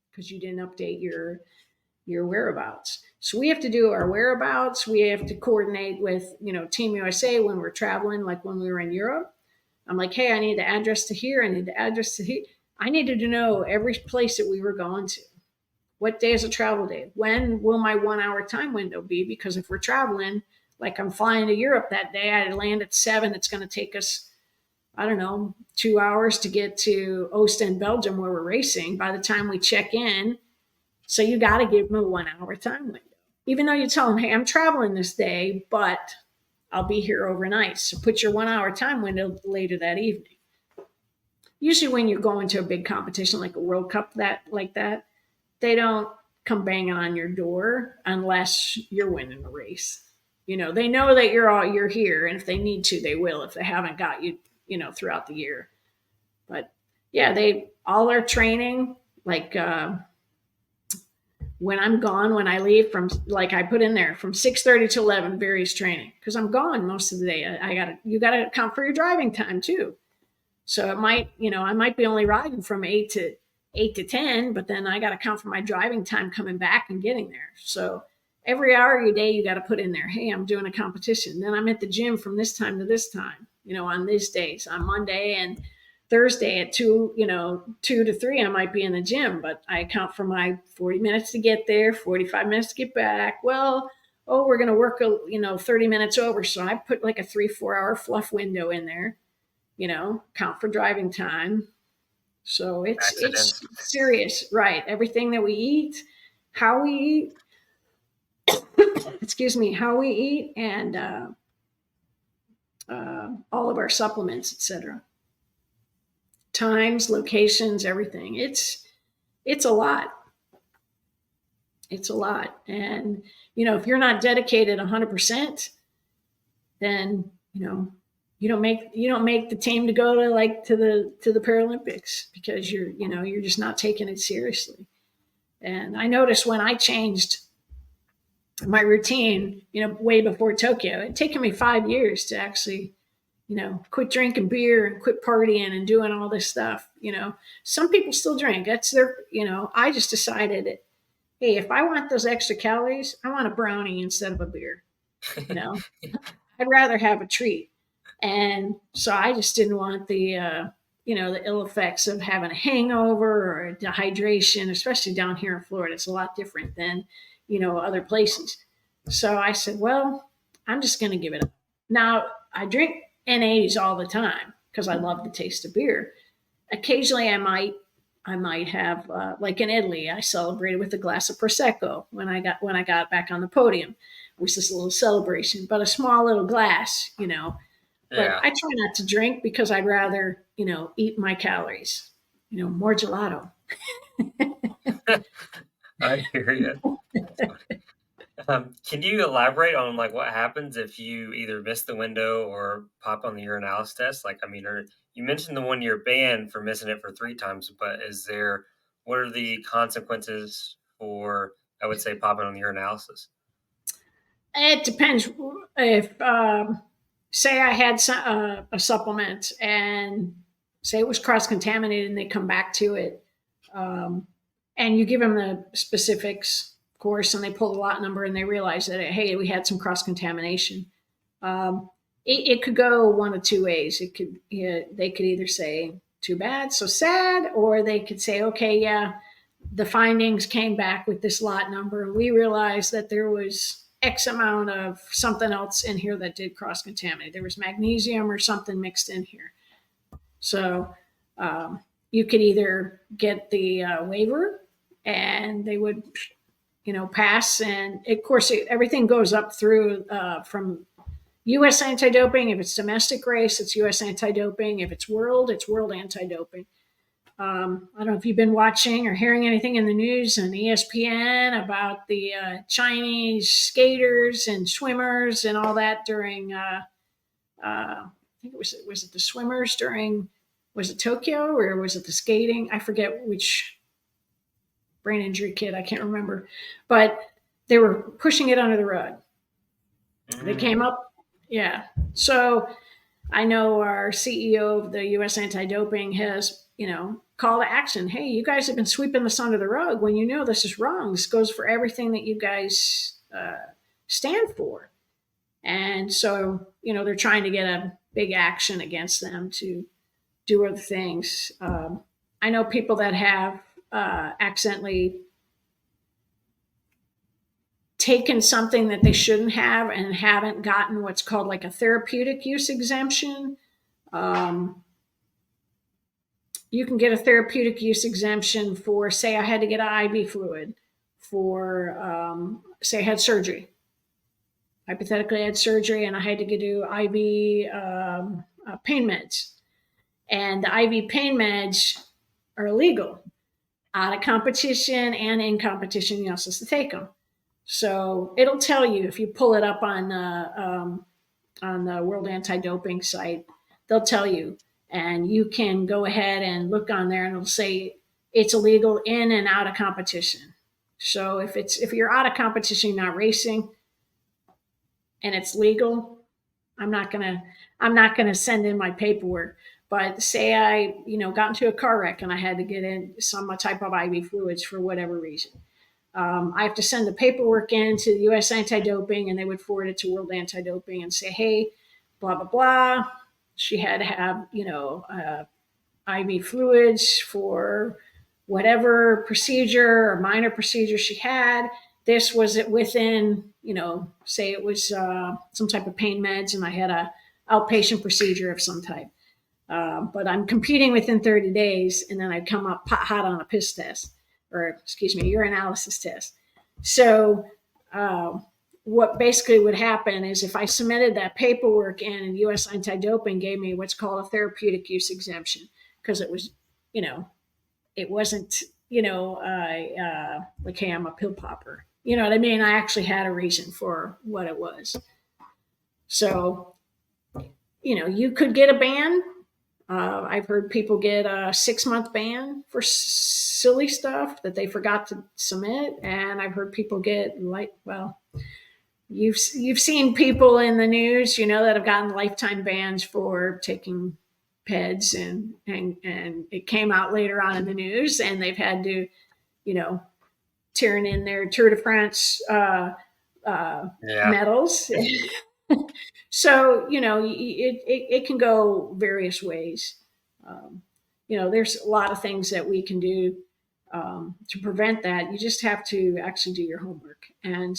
because you didn't update your whereabouts. So we have to do our whereabouts. We have to coordinate with, Team USA when we're traveling, like when we were in Europe. I'm like, "Hey, I need the address to here. I need the address to here." I needed to know every place that we were going to. What day is a travel day? When will my 1 hour time window be? Because if we're traveling, like I'm flying to Europe that day, I land at 7. It's going to take us, I don't know, 2 hours to get to Ostend, Belgium, where we're racing by the time we check in. So you got to give them a 1 hour time window. Even though you tell them, "Hey, I'm traveling this day, but I'll be here overnight." So put your 1 hour time window later that evening. Usually when you're going to a big competition like a World Cup that, they don't come banging on your door unless you're winning a race. They know that you're here, and if they need to, they will. If they haven't got you, throughout the year. But yeah, they all are training. Like when I'm gone, when I leave from, like I put in there from 6:30 to 11, various training, because I'm gone most of the day. You got to account for your driving time too. So it might, I might be only riding from 8 to 10, but then I got to count for my driving time coming back and getting there. So every hour of your day, you got to put in there, hey, I'm doing a competition. Then I'm at the gym from this time to this time, on these days, on Monday and Thursday at 2 to 3, I might be in the gym, but I account for my 40 minutes to get there, 45 minutes to get back. Well, oh, we're going to work, 30 minutes over. So I put like a 3-4 hour fluff window in there, count for driving time. So it's Accidents. serious, right? Everything that we eat, how we eat, excuse me, how we eat, and all of our supplements, etc. Times, locations, everything. It's a lot. It's a lot, and if you're not dedicated 100%, then you don't make the team to go to the Paralympics, because you're just not taking it seriously. And I noticed when I changed my routine, way before Tokyo, it taken me 5 years to actually, quit drinking beer and quit partying and doing all this stuff. Some people still drink. That's I just decided, hey, if I want those extra calories, I want a brownie instead of a beer. You know, I'd rather have a treat. And so I just didn't want the ill effects of having a hangover or dehydration, especially down here in Florida. It's a lot different than, other places. So I said, well, I'm just going to give it up. Now, I drink NAs all the time because I love the taste of beer. Occasionally, I might have, like in Italy, I celebrated with a glass of prosecco when I got back on the podium. It was this little celebration, but a small little glass. But Yeah, I try not to drink because I'd rather, eat my calories. More gelato. I hear you. That's funny. Can you elaborate on like what happens if you either miss the window or pop on the urinalysis test? Like, I mean, or you mentioned the one year ban for missing it for 3 times, but what are the consequences for, I would say, popping on the urinalysis? It depends. If say I had a supplement and say it was cross contaminated and they come back to it, um, and you give them the specifics, of course, and they pull the lot number and they realize that, hey, we had some cross contamination. Um, it could go one of two ways. They could either say too bad, so sad, or they could say, okay, yeah, the findings came back with this lot number, and we realized that there was X amount of something else in here that did cross contaminate. There was magnesium or something mixed in here. So you could either get the waiver, and they would, pass. And of course, everything goes up through from U.S. anti-doping. If it's domestic race, it's U.S. anti-doping. If it's world anti-doping. I don't know if you've been watching or hearing anything in the news and ESPN about the Chinese skaters and swimmers and all that during. I think was it the swimmers during, was it Tokyo or was it the skating? I forget which brain injury kid. I can't remember, but they were pushing it under the rug. They came Mm, up, yeah. So I know our CEO of the U.S. anti-doping has, call to action. Hey, you guys have been sweeping this under the rug when you know this is wrong. This goes for everything that you guys stand for. And so, they're trying to get a big action against them to do other things. I know people that have accidentally taken something that they shouldn't have and haven't gotten what's called like a therapeutic use exemption. Um, you can get a therapeutic use exemption for, say, I had to get an IV fluid for, say, I had surgery. Hypothetically, I had surgery and I had to do IV pain meds. And the IV pain meds are illegal out of competition and in competition. You're not supposed to take them. So it'll tell you if you pull it up on the World Anti-Doping site. They'll tell you, and you can go ahead and look on there, and it'll say it's illegal in and out of competition. So if you're out of competition, you're not racing, and it's legal, I'm not gonna I'm not gonna send in my paperwork. But say I got into a car wreck and I had to get in some type of IV fluids for whatever reason. I have to send the paperwork in to the U.S. Anti-Doping, and they would forward it to World Anti-Doping and say, "Hey, blah blah blah. She had to have IV fluids for whatever procedure or minor procedure she had. This was it within, say it was some type of pain meds, and I had a outpatient procedure of some type. But I'm competing within 30 days, and then I come up hot on a piss test, or excuse me, urinalysis test. So uh, what basically would happen is if I submitted that paperwork in, and U.S. Anti-Doping gave me what's called a therapeutic use exemption, because it was, it wasn't, like, hey, I'm a pill popper. You know what I mean? I actually had a reason for what it was. So, you could get a ban. I've heard people get a 6-month ban for silly stuff that they forgot to submit, and I've heard people get you've seen people in the news, that have gotten lifetime bans for taking PEDs, and it came out later on in the news, and they've had to, you know, turn in their Tour de France Yeah. medals. So it can go various ways. Um, there's a lot of things that we can do to prevent that. You just have to actually do your homework, and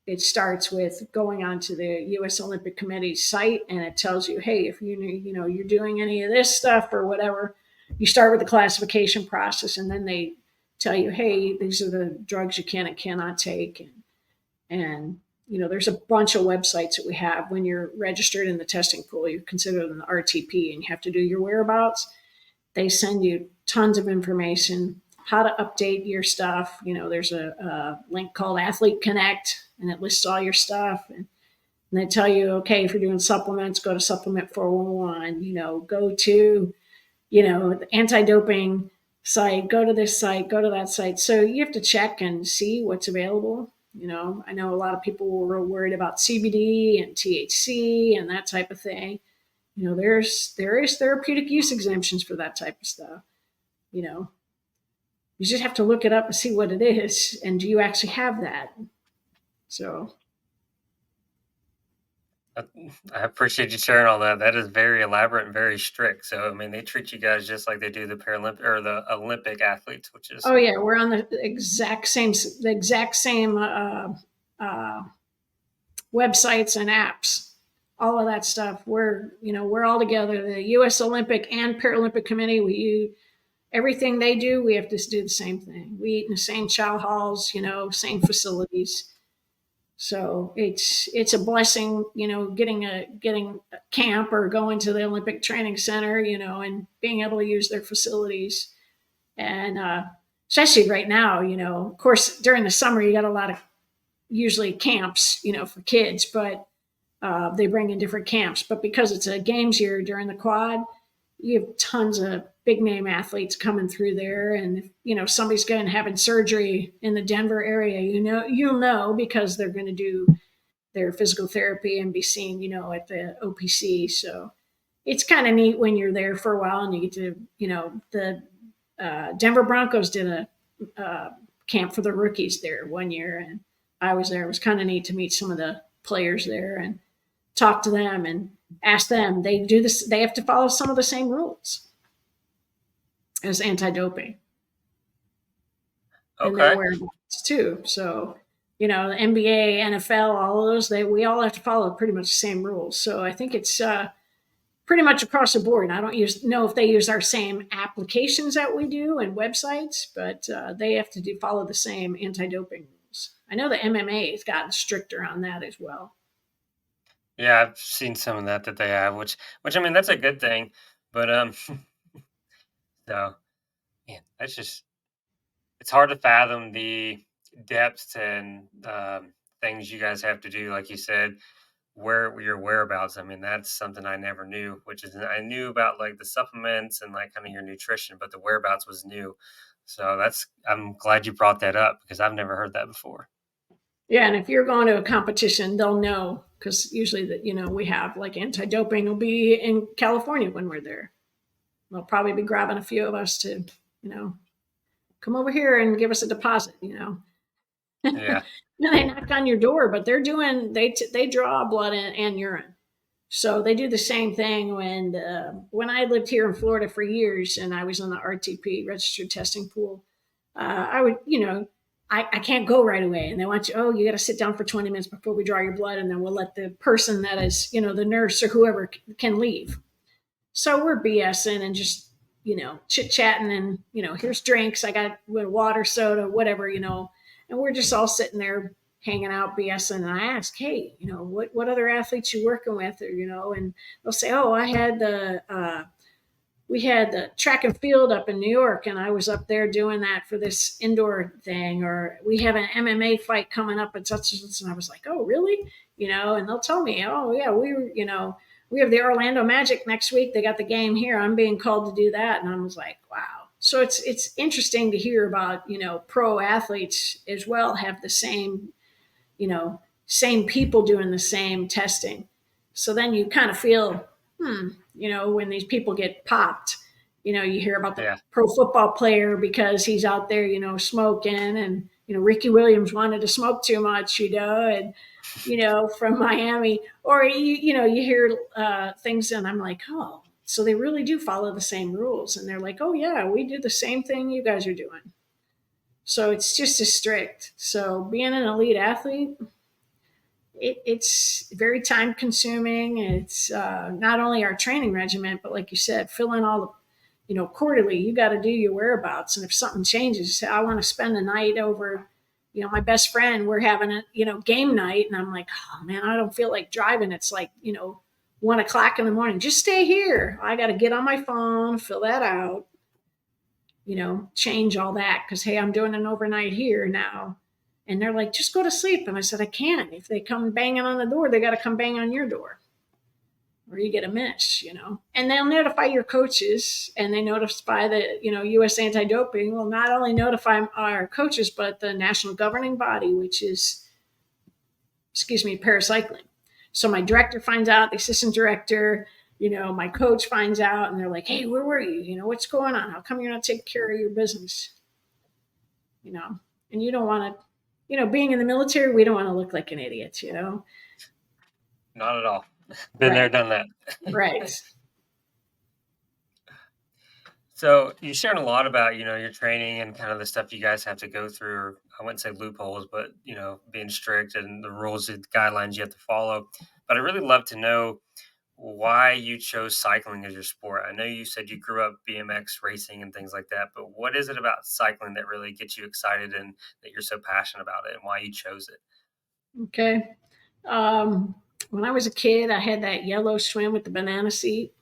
it starts with going onto the U.S. Olympic Committee site, and it tells you, hey, if you're doing any of this stuff or whatever, you start with the classification process, and then they tell you, hey, these are the drugs you can and cannot take, and there's a bunch of websites that we have. When you're registered in the testing pool, you're considered an RTP, and you have to do your whereabouts. They send you tons of information, how to update your stuff. There's a link called Athlete Connect, and it lists all your stuff. And they tell you, okay, if you're doing supplements, go to Supplement 411. Go to the anti-doping site, go to this site, go to that site. So you have to check and see what's available. I know a lot of people were worried about CBD and THC and that type of thing. There is therapeutic use exemptions for that type of stuff. You know, you just have to look it up and see what it is, and do you actually have that? So I appreciate you sharing all that. That is very elaborate and very strict. So, I mean, they treat you guys just like they do the Paralympic or the Olympic athletes, which is oh yeah, we're on the exact same uh, websites and apps, all of that stuff. We're all together. The U.S. Olympic and Paralympic Committee. Everything they do, we have to do the same thing. We eat in the same chow halls, same facilities. So it's a blessing, getting a camp or going to the Olympic Training Center, and being able to use their facilities. And especially right now, of course, during the summer, you got a lot of usually camps, for kids, but they bring in different camps. But because it's a games year during the quad, you have tons of big name athletes coming through there. And if, somebody's going to having surgery in the Denver area, you'll know because they're going to do their physical therapy and be seen, at the OPC. So it's kind of neat when you're there for a while and you get to, the Denver Broncos did a camp for the rookies there one year, and I was there. It was kind of neat to meet some of the players there and talk to them and ask them. They do this. They have to follow some of the same rules as anti-doping, and their okay. whereabouts too. So, the NBA, NFL, all of those, we all have to follow pretty much the same rules. So I think it's pretty much across the board. I don't know if they use our same applications that we do and websites, but they have to follow the same anti-doping rules. I know the MMA has gotten stricter on that as well. Yeah, I've seen some of that they have, which I mean that's a good thing. But so man, that's just it's hard to fathom the depth and things you guys have to do, like you said, where your whereabouts. I mean, that's something I never knew, which is I knew about like the supplements and like kind of your nutrition, but the whereabouts was new. So I'm glad you brought that up because I've never heard that before. Yeah, and if you're going to a competition, they'll know because usually that we have like anti-doping will be in California when we're there. They'll probably be grabbing a few of us to, come over here and give us a deposit. Yeah. They knock on your door, but they draw blood and urine. So they do the same thing when I lived here in Florida for years and I was in the RTP registered testing pool. I would, I can't go right away, and they want you. Oh, you got to sit down for 20 minutes before we draw your blood, and then we'll let the person that is, the nurse or whoever can leave. So we're BSing and just, chit chatting, and here's drinks. I got water, soda, whatever, and we're just all sitting there hanging out, BSing. And I ask, hey, what other athletes you working with, or and they'll say, oh, we had the track and field up in New York, and I was up there doing that for this indoor thing, or we have an MMA fight coming up at such and such. And I was like, oh, really? And they'll tell me, oh, yeah, we have the Orlando Magic next week. They got the game here. I'm being called to do that. And I was like, wow. So it's interesting to hear about, pro athletes as well have the same people doing the same testing. So then you kind of feel, when these people get popped, you hear about the Yeah. pro football player because he's out there, smoking, and, Ricky Williams wanted to smoke too much, and, from Miami, or, you hear things, and I'm like, oh, so they really do follow the same rules. And they're like, oh, yeah, we do the same thing you guys are doing. So it's just as strict. So being an elite athlete, it's very time consuming. It's not only our training regimen, but like you said, fill in all the, quarterly, you got to do your whereabouts. And if something changes, I want to spend the night over, my best friend, we're having a, game night. And I'm like, oh man, I don't feel like driving. It's like, 1 o'clock in the morning, just stay here. I got to get on my phone, fill that out, change all that. Cause hey, I'm doing an overnight here now. And they're like, just go to sleep. And I said, I can't. If they come banging on the door, they got to come bang on your door or you get a miss. And they'll notify your coaches, and they notify the, U.S. anti-doping will not only notify our coaches, but the national governing body, which is, paracycling. So my director finds out, the assistant director, my coach finds out, and they're like, hey, where were you? What's going on? How come you're not taking care of your business? And you don't want to, being in the military, we don't want to look like an idiot, Not at all. Been there, Right. done that. Right. So you shared a lot about, your training and kind of the stuff you guys have to go through. Or I wouldn't say loopholes, but being strict and the rules and guidelines you have to follow. But I really love to know why you chose cycling as your sport. I know you said you grew up BMX racing and things like that, but what is it about cycling that really gets you excited and that you're so passionate about it and why you chose it? Okay. Um, when I was a kid, I had that yellow swim with the banana seat.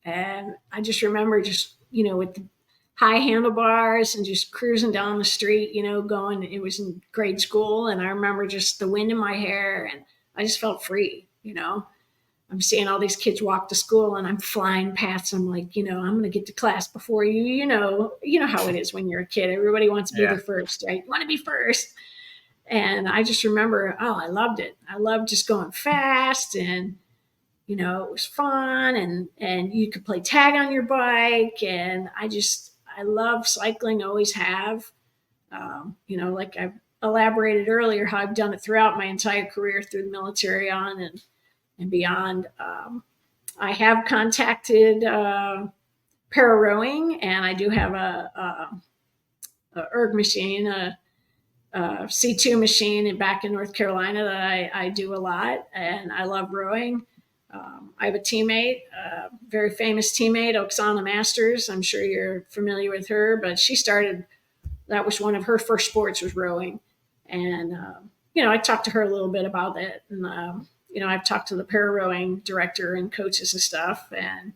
And I just remember just, with the high handlebars and just cruising down the street, going, it was in grade school. And I remember just the wind in my hair, and I just felt free. I'm seeing all these kids walk to school, and I'm flying past. I'm like, I'm going to get to class before you, how it is when you're a kid. Everybody wants to be Yeah. there first, right? You want to be first. And I just remember, oh, I loved it. I loved just going fast, and it was fun, and you could play tag on your bike, and I love cycling, always have. Like I've elaborated earlier, how I've done it throughout my entire career through the military on and beyond. I have contacted para rowing, and I do have a erg machine, a C2 machine back in North Carolina that I do a lot, and I love rowing. I have a teammate, a very famous teammate, Oksana Masters. I'm sure you're familiar with her, but that was one of her first sports, was rowing. And, I talked to her a little bit about it. And, I've talked to the para rowing director and coaches and stuff. And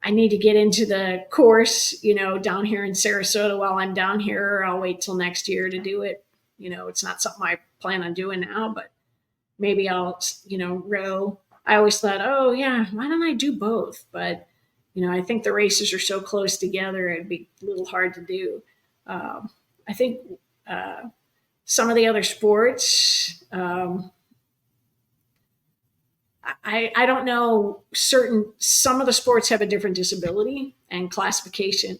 I need to get into the course, down here in Sarasota while I'm down here, or I'll wait till next year to do it. It's not something I plan on doing now, but maybe I'll, row. I always thought, oh yeah, why don't I do both? But, I think the races are so close together, it'd be a little hard to do. I think some of the other sports, I don't know, some of the sports have a different disability and classification.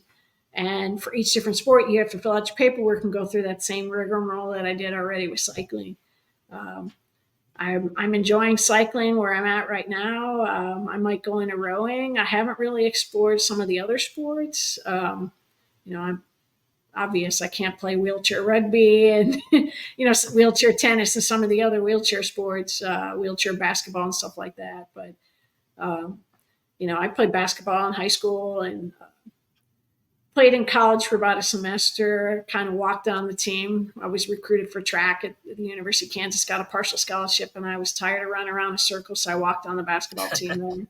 And for each different sport, you have to fill out your paperwork and go through that same rigmarole that I did already with cycling. Um, I'm enjoying cycling where I'm at right now. I might go into rowing. I haven't really explored some of the other sports. I'm obvious I can't play wheelchair rugby and wheelchair tennis and some of the other wheelchair sports, wheelchair basketball and stuff like that. But um, I played basketball in high school and played in college for about a semester. Kind of walked on the team. I was recruited for track at the University of Kansas, got a partial scholarship, and I was tired of running around a circle, so I walked on the basketball team.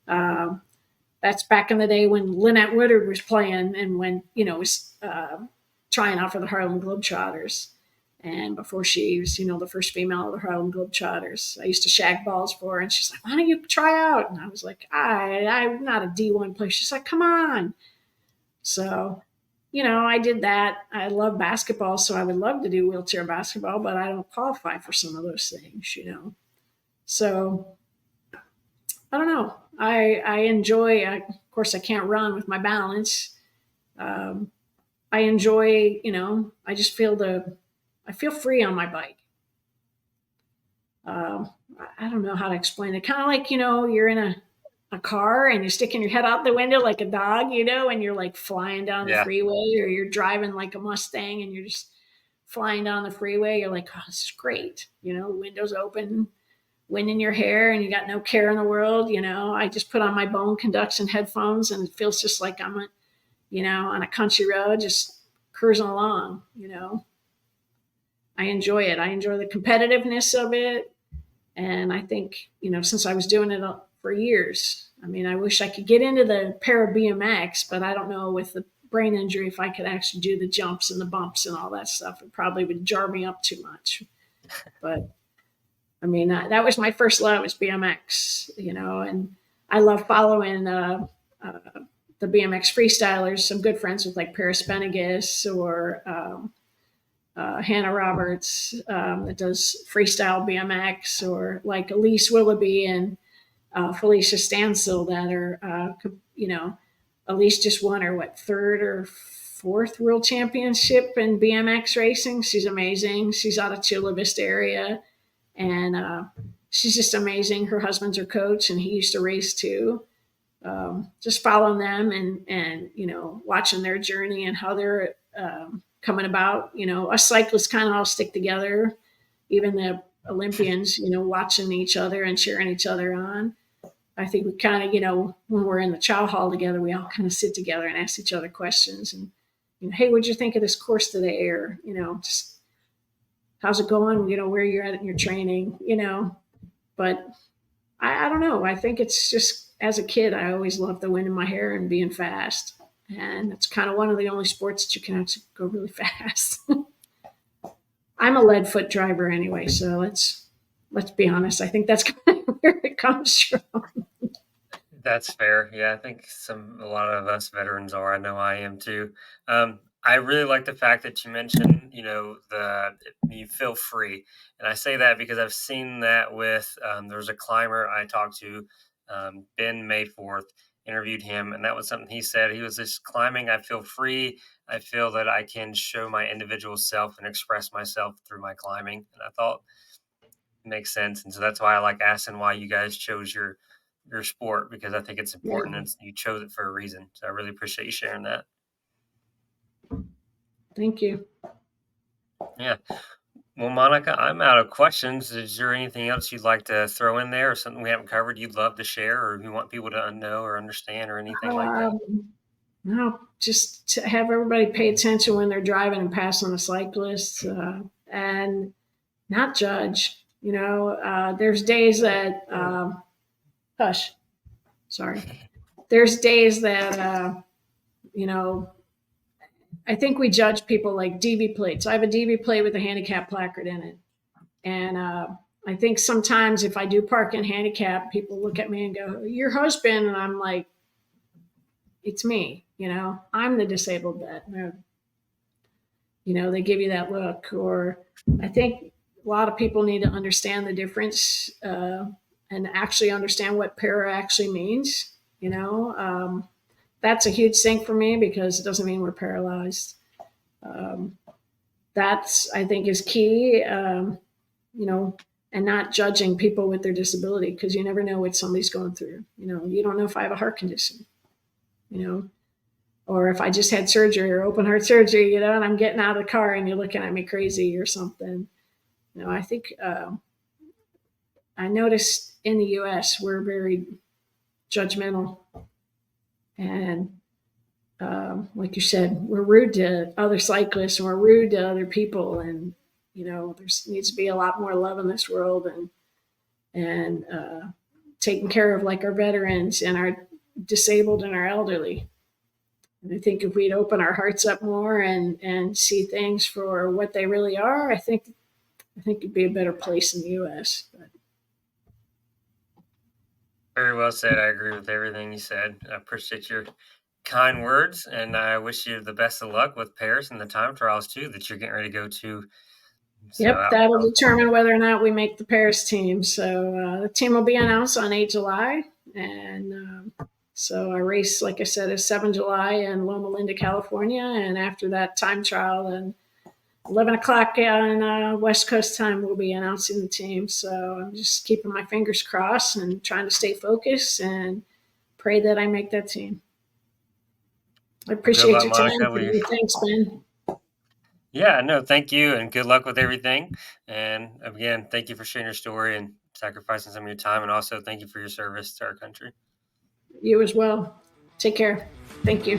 Then that's back in the day when Lynette Woodard was playing and when was trying out for the Harlem Globetrotters. And before she was, the first female of the Harlem Globetrotters, I used to shag balls for her. And she's like, "Why don't you try out?" And I was like, I'm not a D1 player. She's like, "Come on." So, I did that. I love basketball, so I would love to do wheelchair basketball, but I don't qualify for some of those things. So I don't know. I enjoy. Of course, I can't run with my balance. I enjoy. I just I feel free on my bike. Um, I don't know how to explain it. Kind of like you're in a car and you're sticking your head out the window like a dog, and you're like flying down the Yeah. freeway, or you're driving like a Mustang and you're just flying down the freeway. You're like, oh, this is great. Windows open, wind in your hair, and you got no care in the world. I just put on my bone conduction headphones and it feels just like I'm on a country road, just cruising along. I enjoy it. I enjoy the competitiveness of it. And I think, since I was doing it for years, I mean, I wish I could get into the para BMX, but I don't know with the brain injury if I could actually do the jumps and the bumps and all that stuff. It probably would jar me up too much. But I mean, that was my first love was BMX, and I love following the BMX freestylers. I'm good friends with like Paris Benegas or Hannah Roberts that does freestyle BMX, or like Elise Willoughby and Felicia Stansel that are, Elise just won her third or fourth world championship in BMX racing. She's amazing. She's out of Chula Vista area, and she's just amazing. Her husband's her coach, and he used to race too. Just following them and watching their journey and how they're coming about. Us cyclists kind of all stick together, even the Olympians, watching each other and cheering each other on. I think we kind of, when we're in the chow hall together, we all kind of sit together and ask each other questions and, hey, what'd you think of this course today? Or, just how's it going? Where you're at in your training, but I don't know. I think it's just as a kid, I always loved the wind in my hair and being fast. And it's kind of one of the only sports that you can actually go really fast. I'm a lead foot driver anyway, so let's be honest. I think that's kind of where it comes from. That's fair. Yeah, I think a lot of us veterans are. I know I am too. I really like the fact that you mentioned, you feel free, and I say that because I've seen that with there's a climber I talked to, Ben Mayforth, interviewed him, and that was something he said. He was just climbing. I feel free. I feel that I can show my individual self and express myself through my climbing, and I thought makes sense. And so that's why I like asking why you guys chose your sport, because I think it's Yeah, important and you chose it for a reason. So I really appreciate you sharing that. thank you. Yeah. Well, Monica, I'm out of questions. Is there anything else you'd like to throw in there, or something we haven't covered you'd love to share, or you want people to know or understand, or anything like that? No, just to have everybody pay attention when they're driving and passing a cyclist, and not judge. There's days that, hush, sorry. there's days that, I think we judge people like DV plates. I have a DV plate with a handicap placard in it. And I think sometimes if I do park in handicap, people look at me and go, "Your husband," and I'm like, "It's me. I'm the disabled vet." They give you that look. Or I think a lot of people need to understand the difference and actually understand what para actually means. That's a huge thing for me because it doesn't mean we're paralyzed. That's, I think, is key. And not judging people with their disability, because you never know what somebody's going through. You don't know if I have a heart condition, or if I just had surgery or open heart surgery, and I'm getting out of the car and you're looking at me crazy or something. I think I noticed in the US, we're very judgmental. And like you said, we're rude to other cyclists and we're rude to other people. And, there needs to be a lot more love in this world, and taking care of like our veterans and our disabled and our elderly. And I think if we'd open our hearts up more and see things for what they really are, I think it'd be a better place in the U.S. But. Very well said. I agree with everything you said. I appreciate your kind words, and I wish you the best of luck with Paris and the time trials too that you're getting ready to go to. Yep, that'll determine whether or not we make the Paris team. So the team will be announced on 8 July. And so our race, like I said, is 7 July in Loma Linda, California. And after that time trial, and 11 o'clock on West Coast time, we'll be announcing the team. So I'm just keeping my fingers crossed and trying to stay focused and pray that I make that team. I appreciate your time today. Thanks, Ben. Yeah, no, thank you, and good luck with everything. And again, thank you for sharing your story and sacrificing some of your time, and also thank you for your service to our country. You as well. Take care. Thank you.